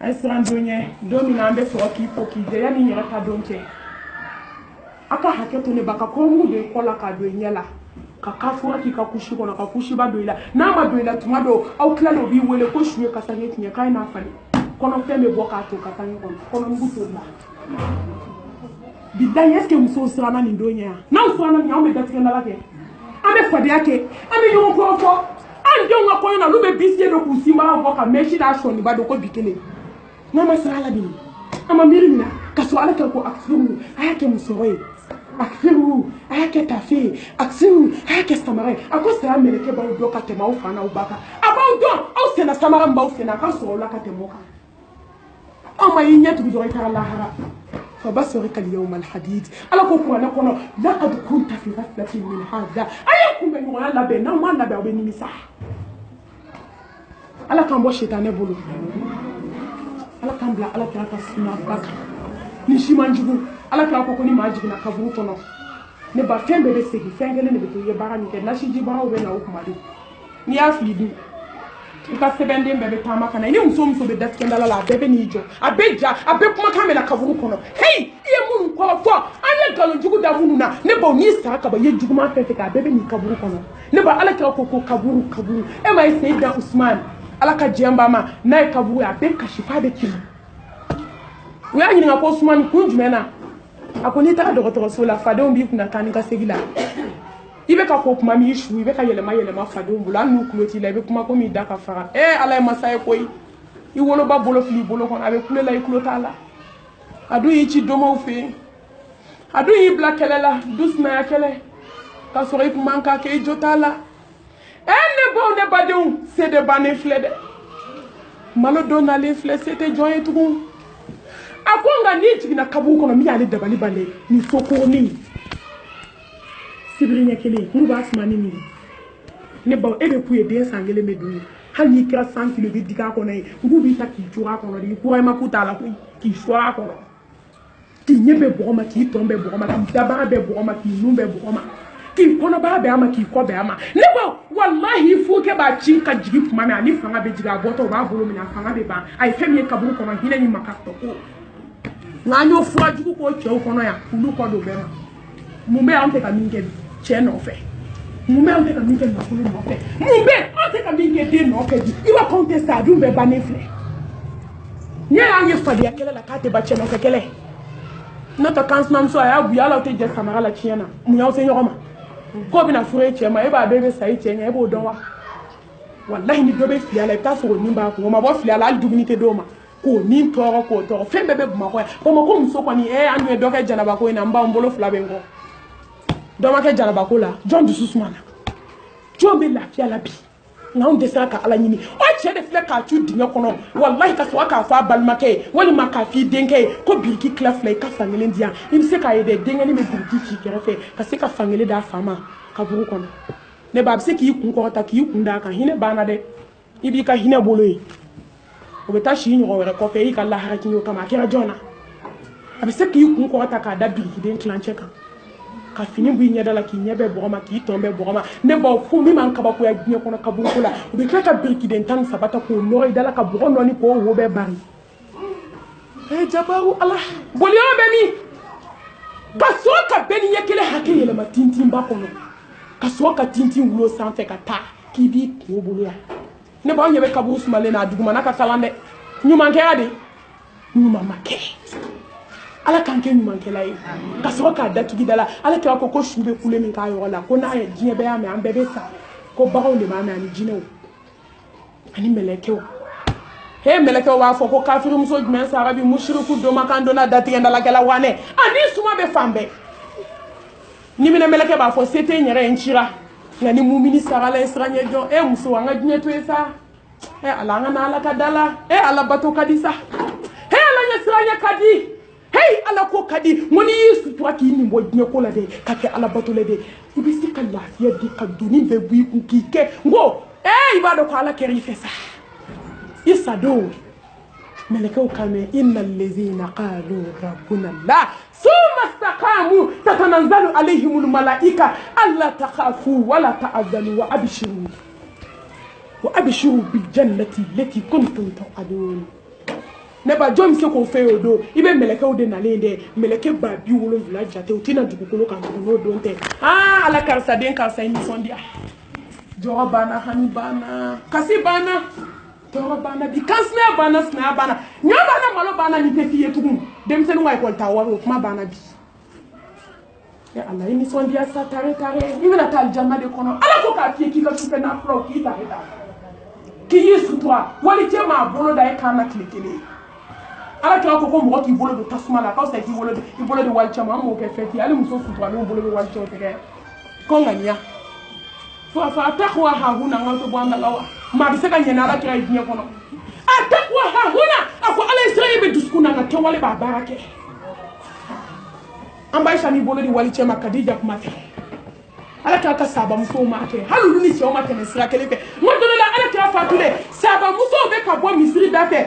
aisra do nye domi na ambe so ki poki je yani nyera ka donche aka haketo ne baka ko mu de kola ka do nyela ka kafura ki ka kushi ko na ka kushi ba do ila na ma do ila tuma do au klalo bi wele ko shuye ka sanye tinya kai na fali kono feme boka to ka sanye kono nguto la bidai eske muso sra na ni do nya na usra na ni ambe datika na lake ambe fadi yake ambe yo ko ko ande nga ko na lube bisie do kusima boka meshi da shoni ba do ko bikele na masala bini ama mirimina kaso ala ko akfiru ayake musoroy akfiru ayake tafi akfiru ayake samare akosa ameleke ba do ka tema ufana ubaka about do au sena samara mba ufena ka so la ka temoka ama yinyatu bi do ka la hara فبصرك اليوم الحديد على كوكو انا كونو لقد كنت في غفله من هذا ايكم من ولا بينا ما لا بيني مسح على كان بو شيطان بولو ala kambla ala kira ka suna baka ni shimanjugu ala kira ko ni majigi na kaburu kono ne ba fembe be segi fengele ne be to ye bara ni ke na shiji bara obe na okumadu ni aflidu ka sebende mbebe tama kana ni muso be daskenda la bebe ni jo abeja abe kuma kamela kaburu kono hey iye mun ko fo ala galo jugu da mununa ne ba ni sa ka ba ye jugu ma fefe ka bebe ni kaburu kono ne ba ala kira ko kaburu e ma Sayyida Usman ala ka jemba ma na kaburu ya be kashifa be kilo we anyi nga ko Usman ku jumena a ko n'i taara dɔgɔtɔrɔso la fadenw b'i kunna taa ni ka segin la i bɛ ka ko kuma min su i bɛ ka yɛlɛma fadenw bolo hali n'u tulo t'i la i bɛ kuma komi i da ka faga ala ye masa ye koyi i woloba bolo fili i bolo kɔnɔ a bɛ kule la i tulo t'a la a dun y'i ci domaw fɛ yen a dun y'i bila kɛlɛ la du sumaya kɛlɛ k'a sɔrɔ i kun man k'a kɛ i jo t'a la ne baw ne badenw se de bannen filɛ dɛ malo don nalen filɛ se tɛ jɔn ye tugun a ko nka n'i jiginna kaburu kɔnɔ min y'ale dabali balen nin sokonin sibiri ɲɛ kelen n'u b'a suma ni nin ne baw e bɛ k'u ye den san kelen bɛ dun ye hali n'i kɛra 100 kilo i bɛ digi a kɔnɔ ye n'u b'i ta k'i cogo a kɔnɔ de i kura ma k'u t'a la koyi k'i sɔrɔ a kɔnɔ k'i ɲɛ bɛ bɔgɔ ma k'i tɔn bɛ bɔgɔ ma k'i dabaga bɛ bɔgɔ ma k'i nun bɛ bɔgɔ ma k'i kɔnɔbara bɛ a ma k'i kɔ bɛ a ma ne baw walahi fukɛ b'a ci ka jigin tuma min ani fanga bɛ jigin a bɔtɔ u b'a bolo minɛ a fanga bɛ ban a ye fɛn min ye kaburu kɔnɔ hinɛ ni makatɔ ko nka an y'o fura jugu k'o cɛw kɔnɔ yan olu kɔ don bɛɛ ma mun bɛ an tɛ ka min kɛ cɛ nɔfɛ mun bɛ an tɛ ka min kɛ nafolo nɔfɛ mun bɛ an tɛ ka min kɛ den nɔfɛ bi i b'a fɔ anw tɛ sa a dun bɛɛ bannen filɛ n'i y'an ye fadenya kɛlɛ la k'a tɛ ban cɛ nɔfɛ kɛlɛ n'o tɛ kan sinamuso a y'a buya ala tɛ jɛ samara la tiɲɛ na mun y'aw se ɲɔgɔn ma k'o bɛna furu e cɛ ma e b'a dɔn e bɛ sa i cɛ ɲɛ e b'o dɔn wa walahi ni dɔ bɛ fili a la i bɛ taa sɔrɔ nin b'a kun o ma bɔ fili a la hali dumuni tɛ d'o ma k'o nin tɔɔrɔ k'o tɔɔrɔ fɛn bɛɛ bɛ bamakɔ yan bamakɔ muso kɔni an ye dɔ kɛ janabako in na n b'an bolo 2 bɛ n kɔ dɔ ma kɛ janabako la jɔn dusu suma na jɔn bɛ lafiya la bi nka anw dɛsɛra ka ala ɲini o cɛ de filɛ k'a cu dingɛ kɔnɔ walahi ka sɔrɔ k'a fɔ a balimakɛ ye walima k'a fɔ i denkɛ ye ko biriki tila 2 i ka fan 1 di yan i bɛ se k'a ye dɛ denkɛnin bɛ biriki ci kɛrɛfɛ ka se ka fan 1 d'a fa ma kaburu kɔnɔ ne ba a bɛ se k'i kun kɔrɔta k'i kun d'a kan hinɛ banna dɛ i b'i ka hinɛ bolo ye o bɛ taa si ɲɔgɔn wɛrɛ kɔfɛ i ka lahara k'i y'o kama a kɛra jɔn na a bɛ se k'i kun kɔrɔta k'a da birikiden tilancɛ kan ka fini b'i ɲɛda la k'i ɲɛ bɛɛ bɔgɔ ma k'i tɔn bɛɛ bɔgɔ ma ne baw fo min man kabakoya diɲɛ kɔnɔ kaburuko la u bɛ tila ka birikiden 13 ta k'o nɔrɔ i da la ka bɔgɔ nɔni k'o wo bɛɛ bari jabaru ala boliyɔrɔ bɛ min ka sɔrɔ ka bɛɛ ni ɲɛ kelen hakɛ yɛlɛma tintinba kɔnɔ ka sɔrɔ ka tintin wulo sanfɛ ka taa k'i b'i kun bolo yan ne b'aw ɲɛ bɛ kaburu sumalen na a dugumana ka kalan dɛ ɲuman kɛra de ɲuman ma kɛ ala k'an kɛ ɲumankɛla ye ka sɔrɔ k'a datugu da la ala kɛra ko su bɛ kule min k'a yɔrɔ la ko n'a ye diɲɛ bɛɛ y'a mɛn an bɛɛ bɛ sa ko baganw de b'a mɛn ani jinɛw ani mɛlɛkɛw mɛlɛkɛw b'a fɔ ko kafirimuso jumɛn sara bi musiriku domakan donna datigɛ dalakɛla wanɛ ani suma bɛ fan bɛɛ ni minɛ mɛlɛkɛ b'a fɔ se tɛ n yɛrɛ ye n cira nka ni mumini sarala ye sira ɲɛ jɔn muso an ka diɲɛ to ye sa ala an ka na ala ka da la ala bato ka di sa ala ɲɛ sira ɲɛ ka di ala ko ka di n ko n'i y'i sutura k'i nin bɔ diɲɛ ko la de ka kɛ ala bato la de i bɛ se ka lafiya di ka doni bɛɛ bɔ i kun k'i kɛ n ko i b'a dɔn ko ala kɛra i fɛ sa i sadon mɛlɛkɛw ka mɛn inna lezina qalu rabbuna la summa istaqamu tatanazzalu alayhimul malaika alla takhafu wala tahzanu wa abshiru bil jannati allati kuntum tu'adun ne ba jɔn se k'o fɛ o don i bɛ mɛlɛkɛw de nalen dɛ mɛlɛkɛ 70,000 jate u tɛna dugukolo kan tugun n'o don tɛ ala karisa den karisa i nisɔndiya jɔrɔ banna hami banna kasi banna tɔɔrɔ banna bi kansinaya banna sinaya banna ɲɔ banna malo banna ni tɛ f'i ye tugun denmisɛnninw ka ekɔli ta wari o kuma banna bi ala i nisɔndiya sa tare tare i bɛna taa alijanna de kɔnɔ ala ko k'a f'i ye k'i ka sufɛ nafulaw k'i tare ta k'i y'i sutura wali cɛ m'a bolo da e kan na tile kelen ala kɛra ko mɔgɔ k'i bolo don tasuma la k'aw sa k'i bolo di wali cɛ ma an m'o kɛ fɛn hali muso suturalenw bolo bɛ wali cɛw tigɛ ko ŋaniya fo a fɔ a taqwa hahuna an ka to bɔ an da la wa maa bɛ se ka ɲɛna ala kɛra ye diɲɛ kɔnɔ a taqwa hahuna a ko ala ye sira ye bɛ dusukun na nka kɛwale b'a baara kɛ an b'a isa n'i bolo di wali cɛ ma Kadija kuma fɛ ala kɛra ka sabamusow ma kɛ hali olu ni cɛw ma tɛmɛ sira kelen fɛ n ko don dɔ la ala kɛra fatulen sabamusow bɛ ka bɔ misiri da fɛ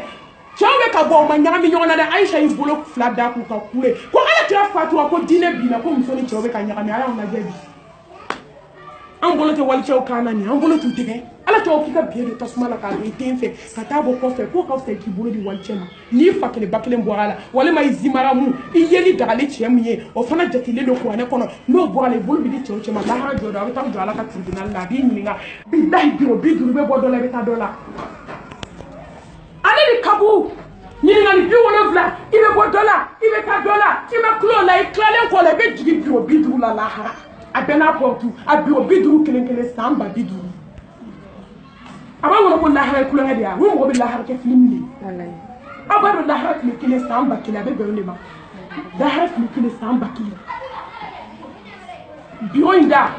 cɛw bɛ ka bɔ o ma ɲagami ɲɔgɔn na dɛ Ayisa y'i bolo 2 da k'u ka kule ko ala kɛra fatura ko diinɛ binna ko muso ni cɛw bɛ ka ɲagami a y'anw lajɛ bi an bolo tɛ walicɛw kan na nin an bolo t'u tigɛ ala kɛra k'i ka biye don tasuma la k'a don i den fɛ ka taa bɔ kɔfɛ k'o ka fisa k'i bolo di walicɛ ma n'i fa kelen ba kelen bɔra a la walima i zimara mun i yeli dagali cɛ min ye o fana jatilen don kuranɛ kɔnɔ n'o bɔra la i bolo bɛ di cɛw cɛ ma lahara jɔ dɔ a bɛ taa jɔ ala ka tribunal la a b'i ɲininka bilahi biro 50 bɛ bɔ dɔ la i bɛ taa dɔ la ale ni kabu ɲininkali 70 i bɛ bɔ dɔ la i bɛ taa dɔ la i ma kulo la i tilalen kɔ la i bɛ jigin biro 50 la lahara a bɛɛ n'a pɔrɔtu a biro 50 kelen kelen san ba 50 a b'a wele ko lahara ye kulonkɛ de ye mun mɔgɔ bɛ lahara kɛ film de ye aw b'a dɔn lahara tile kelen san ba kelen a bɛ bɛn o de ma lahara tile kelen san ba kelen biro in da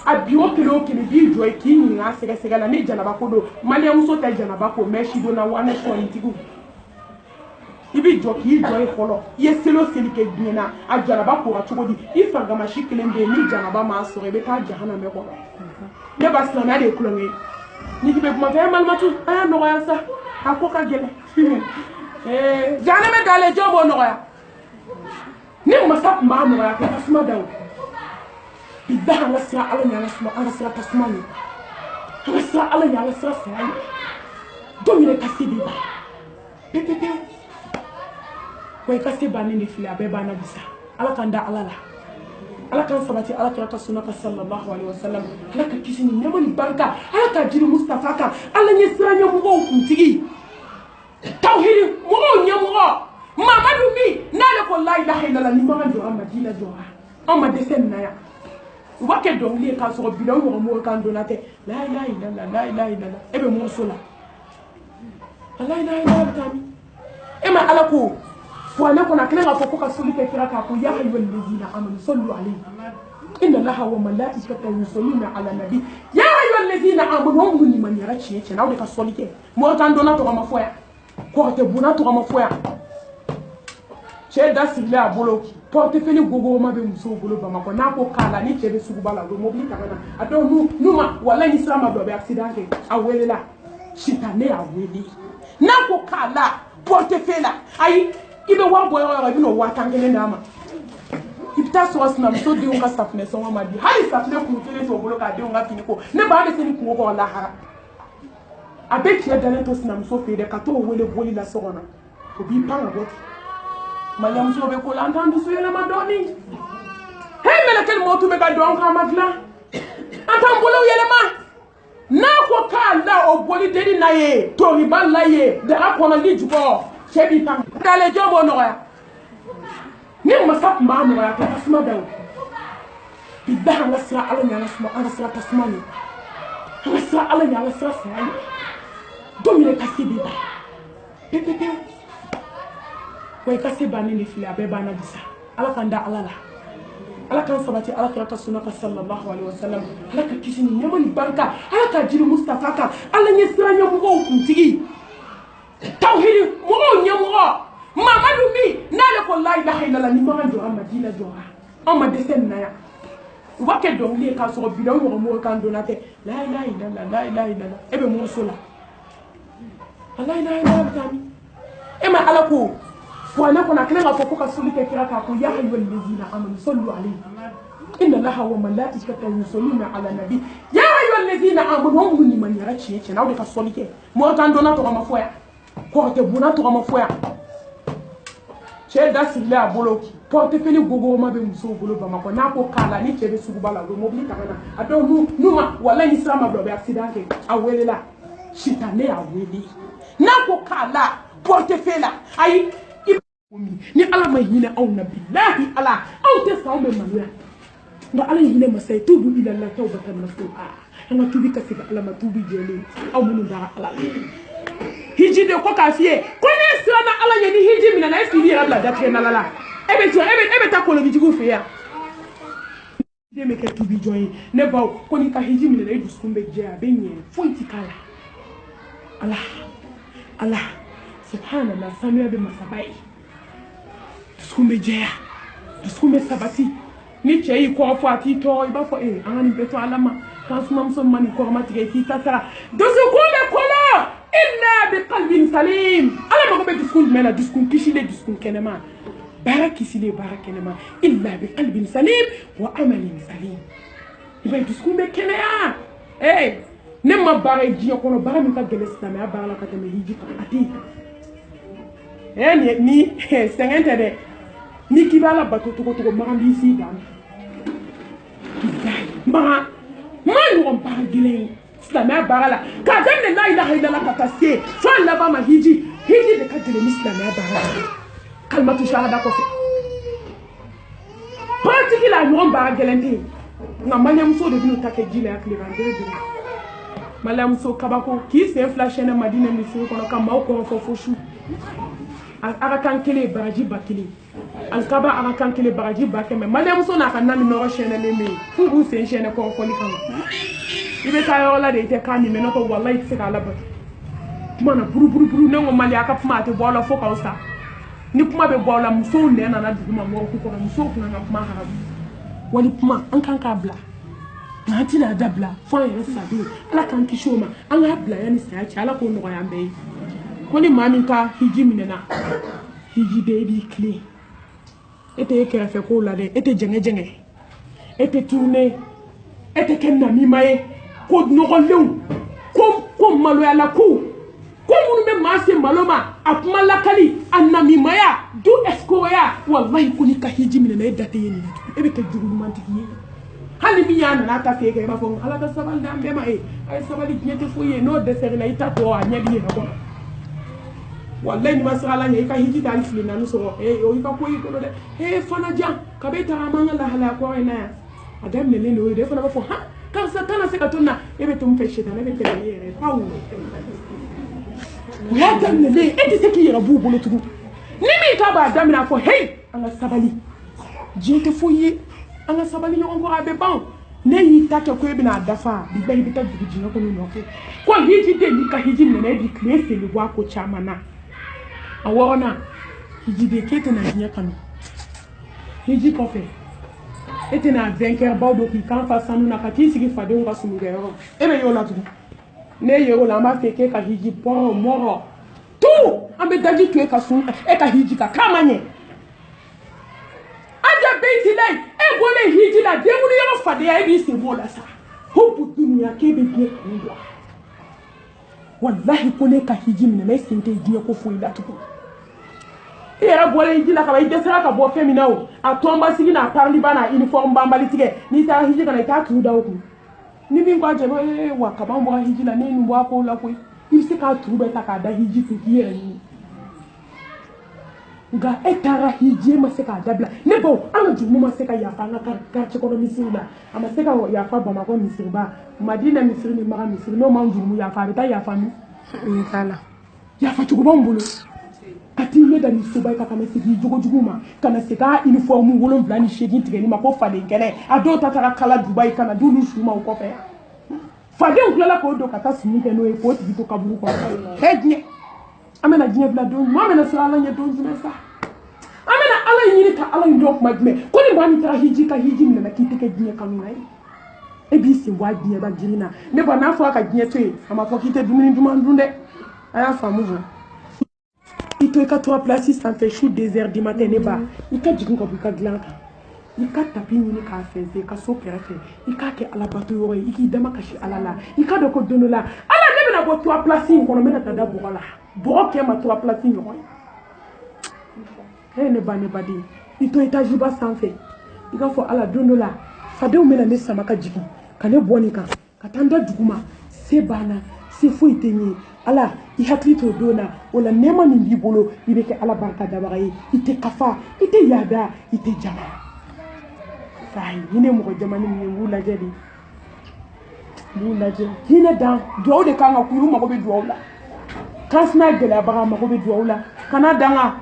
a biro kelen o kelen b'i jɔ ye k'i ɲininka sɛgɛsɛgɛ la ni janaba ko don maliyɛnmuso tɛ janaba ko mɛ sidonna wa ne sɔɔnitigiw i bɛ jɔ k'i jɔ ye fɔlɔ i ye seli o seli kɛ diɲɛ na a janaba kora cogo di i fangamasi kelen bɛ yen ni janaba m'a sɔrɔ i bɛ taa jahanamɛ kɔnɔ ne ba silamɛya de ye kulonkɛ ye ni k'i bɛ kuma fɛ malimatu a y'a nɔgɔya sa a ko ka gɛlɛn jahanamɛ dalen jɔn b'o nɔgɔya ni masa tun b'a nɔgɔya kɛ tasuma da o billahi an ka sira ala ni an ka sira tasuma ye an ka sira ala ni an ka sira saya ye don yɛrɛ ka se de ba pepepe wa i ka se bannen de filɛ a bɛɛ banna bisa ala k'an da ala la ala k'an sabati ala kira ka sunna ka sallallahu alaihi wasallam ala ka kisi ni nɛɛma ni barika ala ka jiri mustafa kan ala ɲɛ sira ɲɛmɔgɔw kuntigi tawhidi mɔgɔw ɲɛmɔgɔ mamadu min n'ale ko la ilaha illallah ni makan jɔra madina jɔra anw ma dɛsɛ nin na yan u b'a kɛ dɔnkili ye k'a sɔrɔ bilaw ɲɔgɔn mɔgɔ kan donna tɛ la ilaha illallah la ilaha illallah e bɛ mun so la la ilaha illallah bɛ taa min e ma ala ko fo ale kɔnɔ a kelen k'a fɔ ko ka soli kɛ kira k'a ko ya ayyuhal ladhina amanu sallu alayhi inna allaha wa malaikatahu yusalluna ala nabi ya ayyuhal ladhina amanu anw minnu limaniya tiɲɛ tiɲɛ aw de ka soli kɛ mɔgɔ kan donna tɔgɔ ma fɔ yan kɔrɔtɛ bunna tɔgɔ ma fɔ yan cɛ da sigilen a bolo portefeuille gogoma bɛ musow bolo bamakɔ n'a ko k'a la ni cɛ bɛ suguba la o bɛ mobili ta ka na a dɔw n'u ma walayi ni sira ma don a bɛ accident kɛ a welela sitanɛ y'a wele n'a ko k'a la portefeuille la ayi i bɛ wari bɔ yɔrɔ yɔrɔ i bɛ n'o 5000 d'a ma i bɛ taa sɔrɔ sinamuso denw ka safunɛ sɔngɔ ma di hali safunɛ kun kelen t'o bolo k'a denw ka fini ko ne ba bɛ se ni kungo kɔrɔ lahara a bɛ cɛ dalen to sinamuso fɛ yen dɛ ka t'o wele boli la so kɔnɔ o b'i pan ka bɔ ten maliyɛnmuso bɛ ko la an t'an dusu yɛlɛma dɔɔnin he mɛlɛkɛni mɔɔ tun bɛ ka don an kan a ma dilan an t'an bolow yɛlɛma n'a ko k'a la o boli deni na ye toriba la ye daga kɔnɔ ni jukɔ cɛ b'i pan dalen jɔn b'o nɔgɔya ni masa tun b'a nɔgɔya kɛ tasuma da o billahi an ka sira ala ni an ka sira tasuma ye an ka sira ala ni an ka sira saya ye don yɛrɛ ka se de ba pepepe wa i ka se bannen de filɛ a bɛɛ banna bisa ala k'an da ala la ala k'an sabati ala kira ka sunna ka sallallahu alaihi wasallam ala ka kisi ni nɛɛma ni barika ala ka jiri mustafa kan ala ɲɛ sira ɲɛmɔgɔw kuntigi tawhidi mɔgɔw ɲɛmɔgɔ mamadu min n'ale ko la ilaha illallah ni makan jɔra madina jɔra anw ma dɛsɛ nin na yan u b'a kɛ dɔnkili ye k'a sɔrɔ bilaw ɲɔgɔn mɔgɔ kan donna tɛ la ilaha illallah la ilaha illallah e bɛ mun so la la ilaha illallah bɛ taa min e ma ala ko fo ale kɔnɔ a kelen k'a fɔ ko ka soli kɛ kira k'a ko ya ayyuhal ladhina amanu sallu alayhi inna allaha wa malaikatahu yusalluna ala nabi ya ayyuhal ladhina amanu anw minnu limaniya tiɲɛ tiɲɛ aw de ka soli kɛ mɔgɔ kan donna tɔgɔ ma fɔ yan kɔrɔtɛ bunna tɔgɔ ma fɔ yan cɛ da sigilen a bolo portefeuille gogoma bɛ musow bolo bamakɔ n'a ko k'a la ni cɛ bɛ suguba la o bɛ mobili ta ka na a dɔw n'u ma walayi ni sira ma don a bɛ accident kɛ a welela sitanɛ y'a wele n'a ko k'a la portefeuille la ayi ni ala ma hinɛ anw na billahi ala aw tɛ san anw bɛ maloya nka ala ye hinɛ masa ye tubu ila Allah tawbatan nasuha an ka tubi ka segin ala ma tubi jɛlen aw minnu dara ala la hiji de ko k'a f'i ye ko ne siranna ala ye ni hiji minɛ na est-ce que i yɛrɛ bila datigɛ nala la e bɛ taa kolonitigiw fɛ yan den bɛ kɛ tubi jɔn ye ne baw ko n'i ka hiji minɛ na i dusukun bɛ jɛ a bɛ ɲɛ foyi ti k'a la ala subhanallah sanuya bɛ masaba ye dusukun bɛ jɛya dusukun bɛ sabati ni cɛ y'i kɔrɔ fɔ a t'i tɔɔrɔ i b'a fɔ an ka nin bɛɛ to ala ma k'an sumamuso ma nin kɔrɔma tigɛ i k'i ta sara dusukun bɛ kɔnɔ illa bi qalbin salim ala mago bɛ dusukun jumɛn na dusukun kisilen dusukun kɛnɛma baara kisilen baara kɛnɛma illa bi qalbin salim wa amalin salim i b'a ye dusukun bɛ kɛnɛya ne ma baara ye diɲɛ kɔnɔ baara min ka gɛlɛn silamɛya baara la ka tɛmɛ hiji kan a tɛ yen ni sɛgɛn tɛ dɛ ni k'i b'a la bato cogo cogo magan b'i s'i dan magan ma ɲɔgɔn baara gɛlɛn ye silamɛya baara la k'a daminɛ la ilaha illallah ka taa se fo a laban ma hiji de ka gɛlɛn ni silamɛya baara la kalimatu shahada kɔfɛ pratique la ɲɔgɔn baara gɛlɛn tɛ yen nka maliyɛnmuso de bɛn'u ta kɛ ji la ya tile kan dere dere maliyɛnmuso kabako k'i sen fila sɛnɛ madinɛ misiri kɔnɔ ka maaw kɔrɔfɔ fo su a ka kan kelen baraji ba kelen alikaba a ka kan kelen baraji ba kɛmɛ maliyɛnmuso n'a ka naani nɔgɔ sɛnɛlen bɛ yen f'u b'u sen sɛnɛ kɔrɔfɔli kama i bɛ taa yɔrɔ la de i tɛ k'a min mɛ n'o tɛ walayi i tɛ se k'a labato kuma na buruburu ne ko mali a ka kuma a tɛ bɔ aw la fo k'aw sa ni kuma bɛ bɔ aw la musow nɛ nana duguma mɔgɔ k'u kɔrɔ musow kun ka kuma haramu wali kuma an kan k'a bila nka an tɛna a dabila fo an yɛrɛ sa don ala k'an kisi o ma an k'a bila yanni saya cɛ ala k'o nɔgɔya an bɛɛ ye ko ni maa min ka hiji minɛna hiji de e b'i tilen e tɛ e kɛrɛfɛ kow la dɛ e tɛ jɛngɛ e tɛ turunen e tɛ kɛ namima ye ko nɔgɔlenw ko maloyala ko minnu bɛ maa se malo ma a kuma lakali a namimaya du escroya wallahi ko n'i ka hiji minɛna e da tɛ ye nin na e bɛ kɛ jugu ɲumantigi ye hali min y'a nana ta f'e kɛ i b'a fɔ ala ka sabali d'an bɛɛ ma a ye sabali diɲɛ tɛ foyi ye n'o dɛsɛra la i ta tɔ a ɲɛ b'i yɛrɛ kɔnɔ wallahi ni ma se ala ɲɛ i ka hiji ta hali tile naani sɔrɔ o y'i ka ko y'i bolo dɛ fana jan kabi taara an ka lahalaya kɔrɔ in na yan a daminɛlen de o ye de e fana b'a fɔ han karisa kana se ka to na e bɛ to min fɛ sitan ne bɛ tɛmɛ e yɛrɛ pawu o y'a daminɛlen e tɛ se k'i yɛrɛ b'u bolo tugun ni min ta b'a daminɛ a fɔ hey an ka sabali diɲɛ tɛ foyi ye an ka sabali ɲɔgɔn kɔrɔ a bɛ ban ne y'i ta kɛ ko e bɛna a dafa bilahi i bɛ taa dugu diɲɛ kɔnɔ nɔfɛ ko hiji den n'i ka hiji minɛ e bi tile seli bɔ a ko caman na a wɔɔrɔnan hiji den k'e tɛna diɲɛ kanu hiji kɔfɛ e tɛna vainqueur baw don k'i kan fa sanu na ka t'i sigi fadenw ka sunukɛyɔrɔ e bɛ y'o la tugun ne yer'o la an b'a fɛ k'e ka hiji bɔrɔ mɔrɔ tout an bɛ daji to e ka sun e ka hiji kan k'a ma ɲɛ aja beiti lai e bɔlen hiji la denkundi yɔrɔ fadenya e b'i sen b'o la sa hubu dunuya k'e bɛ diɲɛ kun bɔ wallahi ko ne ka hiji minɛ e sen tɛ diɲɛ ko foyi la tugun i yɛrɛ bɔlen hiji la kaban i dɛsɛra ka bɔ fɛn min na o a tɔnbasigi n'a pariliba n'a uniforme banbali tigɛ n'i taara hiji kana i t'a tugu da o kun ni min ko a jɛ wa kaban bɔra hiji la ne ye nin bɔ a kow la koyi i bɛ se k'a tugu bɛɛ ta k'a da hiji kun k'i yɛrɛ ɲini nka e taara hiji e ma se k'a dabila ne baw an ka jurumu ma se ka yafa an ka quartier kɔnɔ misiriw la a ma se ka yafa bamakɔ misiriba madina misiri ni maga misiri n'o m'an jurumu yafa a bɛ taa yafa min yafa cogo b'anw bolo ka t'i ɲɛ da ni soba ye ka kana segin jogojugu ma kana segin a uniforme 78 tigɛli ma ko faden kɛnɛ a dɔw ta taara kala dubayi kana d'olu su ma o kɔfɛ yan fadenw tilala k'o don ka taa sini kɛ n'o ye k'o tigi to kaburu kɔnɔ diɲɛ an bɛna diɲɛ bila don jumɛn an bɛna siran ala ɲɛ don jumɛn sa an bɛna ala ɲini ka ala in dɔn kuma jumɛn ko ni maa min taara hiji ka hiji minɛ k'i tɛ kɛ diɲɛ kanu na ye e b'i sen bɔ a diɲɛ ba jiri na ne ba n'a fɔra ka diɲɛ to yen a ma fɔ k'i tɛ dumuni duman dun dɛ a y'a faamu fɔ i to i ka 3 places sanfɛ su 2 heures du matin ne ba i ka jigin ka bɔ i ka dilan kan i ka tapi ɲini k'a fɛnsɛn i ka so kɛrɛfɛ i k'a kɛ ala bato yɔrɔ ye i k'i dama kasi ala la i ka dɔn ko don dɔ la ala ne bɛna bɔ 3 places in kɔnɔ n bɛna taa da bɔgɔ la bɔgɔ kɛ ma 3 places ɲɔgɔn ye ne ba ne baden i to étage ba sanfɛ i k'a fɔ ala don dɔ la fadenw bɛna ne sama ka jigin ka ne bɔ nin kan ka taa n da dugu ma se banna se foyi tɛ n ye ala i hakili to don na o la nɛɛma min b'i bolo i bɛ kɛ ala barika dabaga ye i tɛ kafa i tɛ yaada i tɛ jama sahi ni ne mɔgɔ jamani min ye n b'u lajɛ de n b'u lajɛ hinɛ dan duwawu de kan ka k'u mago bɛ duwawu la kansina gɛlɛyabaga a mago bɛ duwawu la kana danga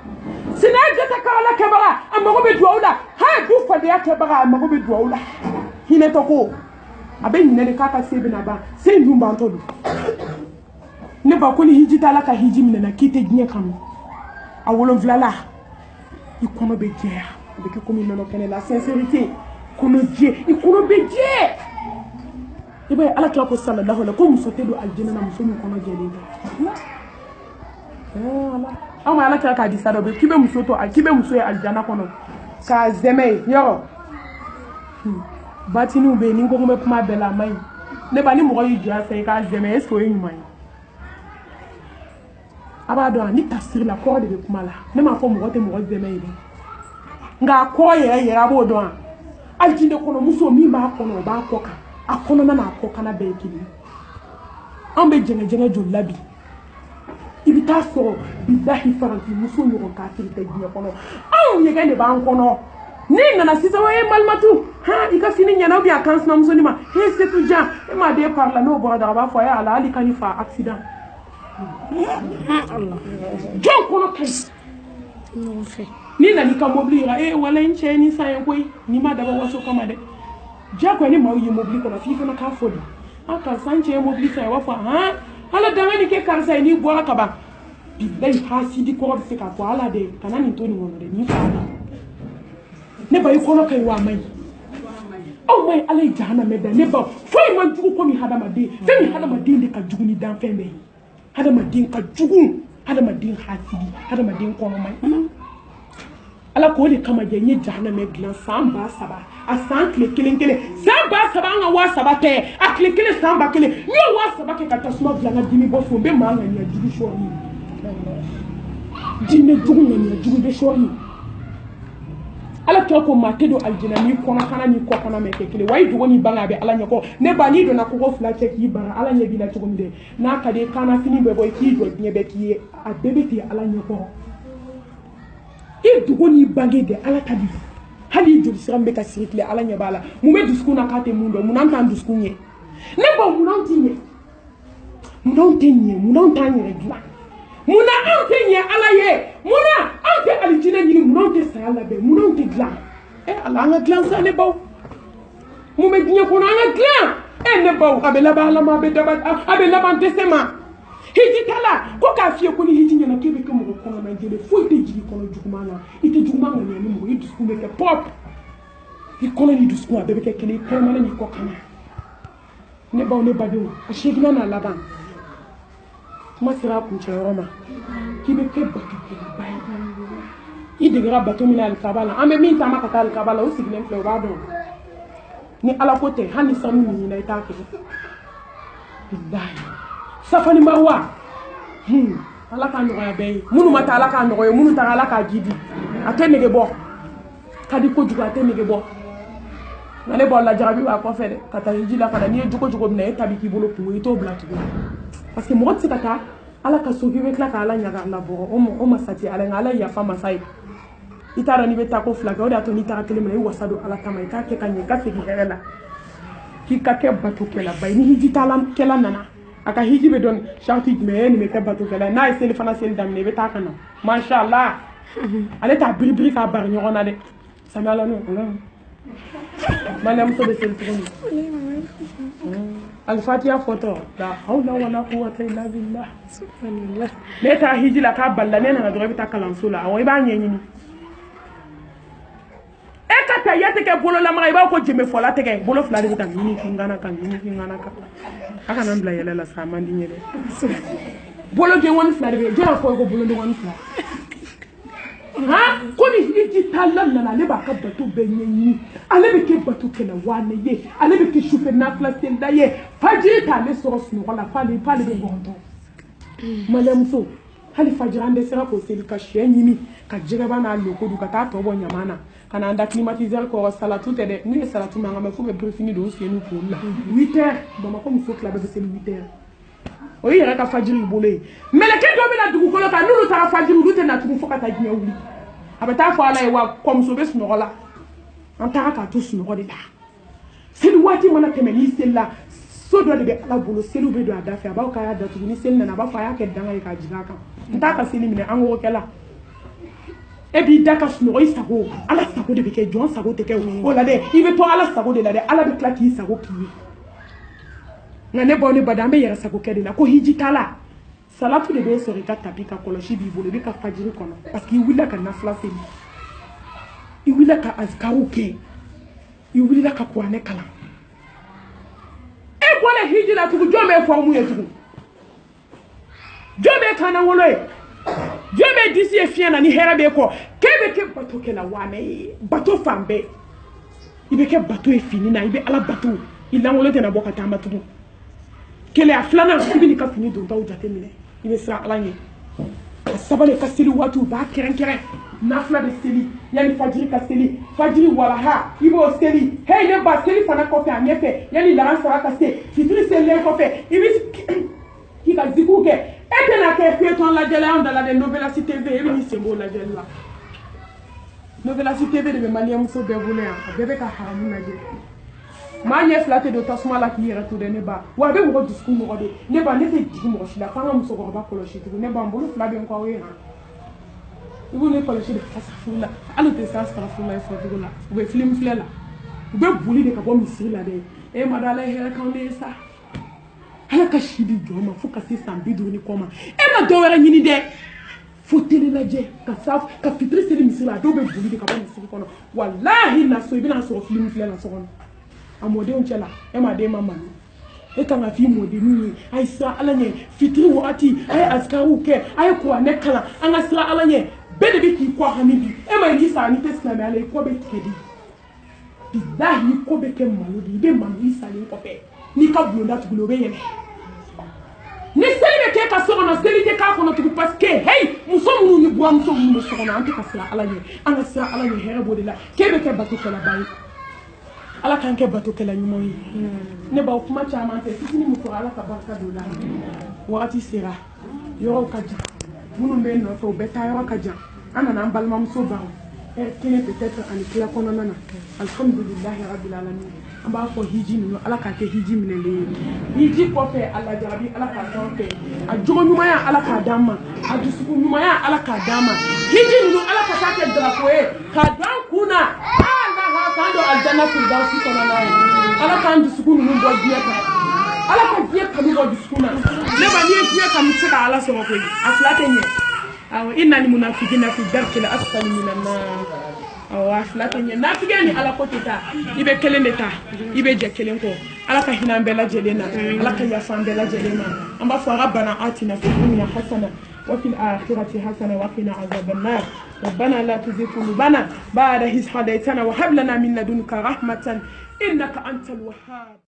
sinaya jata karala kɛbaga a mago bɛ duwawu la ha du fadenya kɛbaga a mago bɛ duwawu la hinɛ tɔ ko a bɛ ɲinɛ de k'a ka se bɛna ban se in dun bantɔ don ne ba ko ni hiji t'a la ka hiji minɛ k'i tɛ diɲɛ kanu a 7 i kɔnɔ bɛ jɛya a bɛ kɛ komi nɔnɔ kɛnɛ la sincérité kɔnɔ jɛ i kɔnɔ bɛ jɛ i b'a ye ala kira ko sallallahu alaihi ko muso tɛ don alijinɛ na muso min kɔnɔ jɛlen tɛ aw ma ala kira k'a di sa dɔ bɛ k'i bɛ muso to k'i bɛ muso ye alijana kɔnɔ k'a zɛmɛ ye yɔrɔ batiniw bɛ yen ni n ko n bɛ kuma bɛɛ la a ma ɲi ne ba ni mɔgɔ y'i jɔ a fɛ i k'a zɛmɛ est-ce que o ye ɲuman ye a b'a dɔn ni tafsiri la kɔrɔ de bɛ kuma la ne m'a fɔ mɔgɔ tɛ mɔgɔ zɛmɛ ye dɛ nka a kɔrɔ yɛrɛ yɛrɛ a b'o dɔn wa alijinɛ kɔnɔ muso min b'a kɔnɔ o b'a kɔ kan a kɔnɔna n'a kɔ kana bɛɛ ye kelen anw bɛ jɛngɛ joli la bi i bɛ bɛ taa sɔrɔ bilahi faransi muso ɲɔgɔn kafiri tɛ diɲɛ kɔnɔ anw ɲɛgɛn de b'an kɔnɔ n'i nana sisan o ye malimatu i ka fini ɲɛna a kan sinamusonin ma c'est tout jan e m'a den par la n'o bɔra dara a b'a fɔ ala hali ka nin fa accident jɔn kɔnɔ ka ɲi n'i nana i ka mobili yira wala n cɛ ni san ye koyi n'i ma dabɔ waso kama dɛ diyagoya ni maaw ye mobili kɔnɔ f'i fana k'a fɔ de karisa n cɛ ye mobili san ye o b'a fɔ ala danŋa nin kɛ karisa ye n'i bɔra ka ban bilahi hasidi kɔrɔ bɛ se k'a fɔ ala de kana nin to nin kɔnɔ dɛ nin fa la ne ba i kɔnɔ ka ɲi wa a ma ɲi aw ma ɲi ala ye jahanamɛ da ne ba foyi ma jugu komi hadamaden fɛn min hadamaden de ka jugu ni danfɛn bɛɛ ye hadamaden ka jugu hadamaden hasidi hadamaden kɔnɔ ma ɲi ala k'o de kama jɛ n ye jahanamɛ dilan san 3000 a san tile kelen san 3000 an ka 3000 tɛ a tile kelen san 1000 n y'o 3000 kɛ ka tasuma bila n ka dimi bɔ so n bɛ maa ŋaniya jugu sɔɔni jinɛ jugu ŋaniya jugu bɛ sɔɔni ala kira ko maa tɛ don alijinɛ ni kɔnɔkana ni kɔkana mɛ kɛ kelen wa i dogo ni banga a bɛ ala ɲɛ kɔ ne ba n'i donna kogo 2 cɛ k'i bara ala ɲɛ b'i la cogo min dɛ n'a ka di kaana fini bɛ bɔ i k'i jɔ diɲɛ bɛɛ k'i ye a bɛɛ bɛ ten ala ɲɛ kɔrɔ i dogo n'i bange de ala ta di hali i joli sira min bɛ ka siri tile ala ɲɛ b'a la mun bɛ dusukun na k'a tɛ mun dɔn munna an t'an dusukun ɲɛ ne ba munna an tɛ ɲɛ munna an tɛ ɲɛ munna an t'an yɛrɛ dilan munna anw tɛ ɲɛ ala ye munna anw tɛ alijinɛ ɲini munna anw tɛ saya labɛn munna anw tɛ dilan ala an ka dilan sa ne baw mun bɛ diɲɛ kɔnɔ an ka dilan ne baw a bɛ laban ala ma a bɛ laban dɛsɛ ma hiji tala ko k'a fiyɛ ko ni hiji ɲɛna k'e bɛ kɛ mɔgɔ kɔnɔna jɛlen foyi tɛ jigin kɔnɔ juguman na i tɛ juguman ŋaniya ni mɔgɔ i dusukun bɛ kɛ pɔp i kɔnɔ ni dusukun a bɛɛ bɛ kɛ kelen i kɔnɔmana n'i kɔkana ne baw ne badenw a seginna n'a laban kuma sera a kuncɛyɔrɔ ma k'i bɛ kɛ batokɛlaba ye i degera bato min na alikaba la an bɛ min taama ka taa alikaba la o sigilen filɛ o b'a dɔn ni ala ko tɛ hali ni sanu min ɲinina i t'a kɛ bilahi safani marwa ala k'a nɔgɔya bɛɛ ye minnu ma taa ala k'a nɔgɔya minnu taara ala k'a ji di a tɛ nege bɔ ka di kojugu a tɛ nege bɔ nka ne b'aw la jarabi b'a kɔfɛ dɛ ka taa hiji la fana n'i ye jogo jogo minɛ e ta b'i k'i bolo kungo i t'o bila tuguni parce que mɔgɔ tɛ se ka taa ala ka so k'i bɛ tila ka ala ɲaga labɔ o masati ala nka ala yafa masa ye i t'a dɔn n'i bɛ taa ko 2 kɛ o de y'a to n'i taara 1 minɛ i wasa don ala kama i k'a kɛ ka ɲɛ i ka segin hɛrɛ la k'i ka kɛ batokɛlaba ye ni hiji kɛla nana a ka hiji bɛ dɔn sharti jumɛn ye nin bɛ kɛ batokɛla ye n'a ye seli fana seli daminɛ i bɛ taa ka na mashallah ale t'a biribiri k'a bari ɲɔgɔn na dɛ sami ala n'o maliyamuso bɛ seli cogo min alifatiya fɔtɔ la hawla wala quwwata illa billah subhanallah ne taa hiji la k'a balila ne nana dɔrɔn i bɛ taa kalanso la awɔ i b'a ɲɛɲini e ka taa ya tɛ kɛ bololamaga i b'a ko jɛmɛfɔla tɛ kɛ bolo 2 de bɛ taa ɲini kingana kan a kana n bila yɛlɛ la sa a man di n ye dɛ bolo jɛngɔni 2 de bɛ yen jɔn y'a fɔ ko bolo jɛngɔni 2 ko ni hiji taala nana ale b'a ka bato bɛɛ ɲɛɲini ale bɛ kɛ bato kɛlɛwaane ye ale bɛ kɛ sufɛ nafila selida ye fajiri t'ale sɔrɔ sunɔgɔ la f'ale bɛ bɔntɔ maliyamuso hali fajiri an dɛsɛra k'o seli ka sɛ ɲimi ka jɛgɛba n'a loko dun ka taa tɔ bɔ ɲama na ka n'an da climatiseur kɔrɔ salatu tɛ dɛ n'u ye salatu mankan mɛn f'u bɛ birifini don u sen n'u kunkolo la 8 heures bamakɔ muso tila bɛɛ bɛ seli 8 heures o ye yɛrɛ ka fajiri bolo ye mɛlɛkɛ dɔ bɛ na dugukolo kan n'olu taara fajiri olu tɛ na tugun fo ka taa diɲɛ wuli a bɛ taa fɔ ala ye wa kɔmuso bɛ sunɔgɔ la an taara k'a to sunɔgɔ de la seli waati mana tɛmɛ n'i selila so dɔ de bɛ ala bolo seliw bɛ don a da fɛ a b'aw k'a y'a datugu ni seli nana a b'a fɔ a y'a kɛ danga ye k'a jigin a kan n t'a ka seli minɛ an k'o kɛ la e b'i da ka sunɔgɔ i sago ala sago de bɛ kɛ jɔn sago tɛ kɛ o la dɛ i bɛ to ala sago de la dɛ ala bɛ tila k'i sago k'i ye nka ne baw ne bada an bɛ yɛrɛ sago kɛ de la ko hiji t'a la salatu de bɛ sɔrɔ i ka tapi ka kɔlɔsi b'i bolo i bɛ ka fajiri kɔnɔ parce que i wulila ka nafila seli i wulila ka azikaru kɛ i wulila ka kuranɛ kalan e bɔra hiji la tugun jɔn bɛ fɔmu ye tugun jɔn bɛ kanangolo ye jɔn bɛ disi ye fiɲɛ na ni hɛrɛ bɛ kɔ k'e bɛ kɛ bato kɛlawaane ye bato fan bɛɛ i bɛ kɛ bato ye fini na i bɛ ala bato i langolo tɛna bɔ ka taama tugun keleya filanan i bɛ n'i ka fini dontaw jateminɛ i bɛ siran ala ɲɛ a sabali ka seli waatiw b'a kɛrɛnkɛrɛn nafila bɛ seli yanni fajiri ka seli fajiri walaha i b'o seli hey ne ba seli fana kɔfɛ a ɲɛfɛ yanni laran sara ka se fitiri selilen kɔfɛ i bɛ k'i ka zikiw kɛ e tɛna kɛ piéton lajɛli an dala dɛ Novelas TV e bɛ n'i sen b'o lajɛli la Novelas TV de bɛ maliyɛn muso bɛɛ bolo yan a bɛɛ bɛ ka haramu lajɛ maa ɲɛ fila tɛ don tasuma la k'i yɛrɛ to dɛ ne ba wa a bɛ mɔgɔ dusukun nɔgɔ de ne ba ne tɛ jigi mɔgɔ si la f'an ka musokɔrɔba kɔlɔsi tugun ne ba n bolo fila bɛ n kɔ aw ye i b'u ne kɔlɔsi de fasa furu la hali u tɛ se asarafurula ye fɔcogo la u bɛ film filɛ la u bɛ boli de ka bɔ misiri la dɛ e ma da ala ye hɛrɛ k'anw de ye sa ala ka si di jɔ ma fo ka se san 50 kɔ ma e ma dɔ wɛrɛ ɲini dɛ fo télé lajɛ ka fitiri seli misiri la a dɔw bɛ boli de ka bɔ misiri kɔnɔ walahi naso i bɛna sɔrɔ film filɛ la so kɔnɔ a mɔdenw cɛ la e ma den ma malo e kan ka f'i mɔdenninw ye a ye siran ala ɲɛ fitiri wagati a ye azikariw kɛ a ye kuranɛ kalan an ka siran ala ɲɛ bɛɛ de bɛ k'i kɔ hami bi e ma i sara n'i tɛ silamɛya la i kɔ bɛ tigɛ di bilahi i kɔ bɛ kɛ malo de i bɛ malo i salen kɔfɛ n'i ka bulonda tuguli o bɛ yɛlɛ ni seli bɛ kɛ ka so kɔnɔ seli tɛ k'a kɔnɔ tugun parce que hey muso minnu ni buramuso minnu bɛ so kɔnɔ an tɛ ka siran ala ɲɛ an ka siran ala ɲɛ hɛrɛ b'o de la k'e bɛ kɛ batokɛlaba ye ala k'an kɛ batokɛla ɲuman ye ne b'aw kuma caman tɛ fitinin min fɔra ala ka barika don la wagati sera yɔrɔw ka jan minnu bɛ nɔfɛ u bɛ taa yɔrɔ ka jan an nana an balimamuso ban kelen peut-être ani tila kɔnɔna na alhamdulilahi rabbil alamin an b'a fɔ hiji ninnu ala k'a kɛ hiji minɛlen ye hiji kɔfɛ ala jarabi ala k'a k'an fɛ a jogo ɲumanya ala k'a d'an ma a dusukun ɲumanya ala k'a d'an ma hiji ninnu ala ka k'a kɛ drapeau ye k'a don an kun na k'an don aljanna firdausi kɔnɔna ye ala k'an dusukun ninnu bɔ diɲɛ kan ala ka diɲɛ kanu bɔ dusukun na ne ba n'i ye diɲɛ kanu tɛ se ka ala sɔrɔ koyi a fila tɛ ɲɛ awɔ innal munafiqina fi darkil asfali minan nar awɔ a fila tɛ ɲɛ nafigɛ ni ala ko tɛ taa i bɛ kelen de ta i bɛ jɛ kelen kɔ ala ka hinɛ an bɛɛ lajɛlen na ala ka yafa an bɛɛ lajɛlen ma an b'a fɔ rabbana atina fid dunya hasana وفي الآخرة حسنة وقنا عذاب النار ربنا لا تزغ قلوبنا بعد إذ هديتنا وهب لنا من لدنك رحمة إنك أنت الوهاب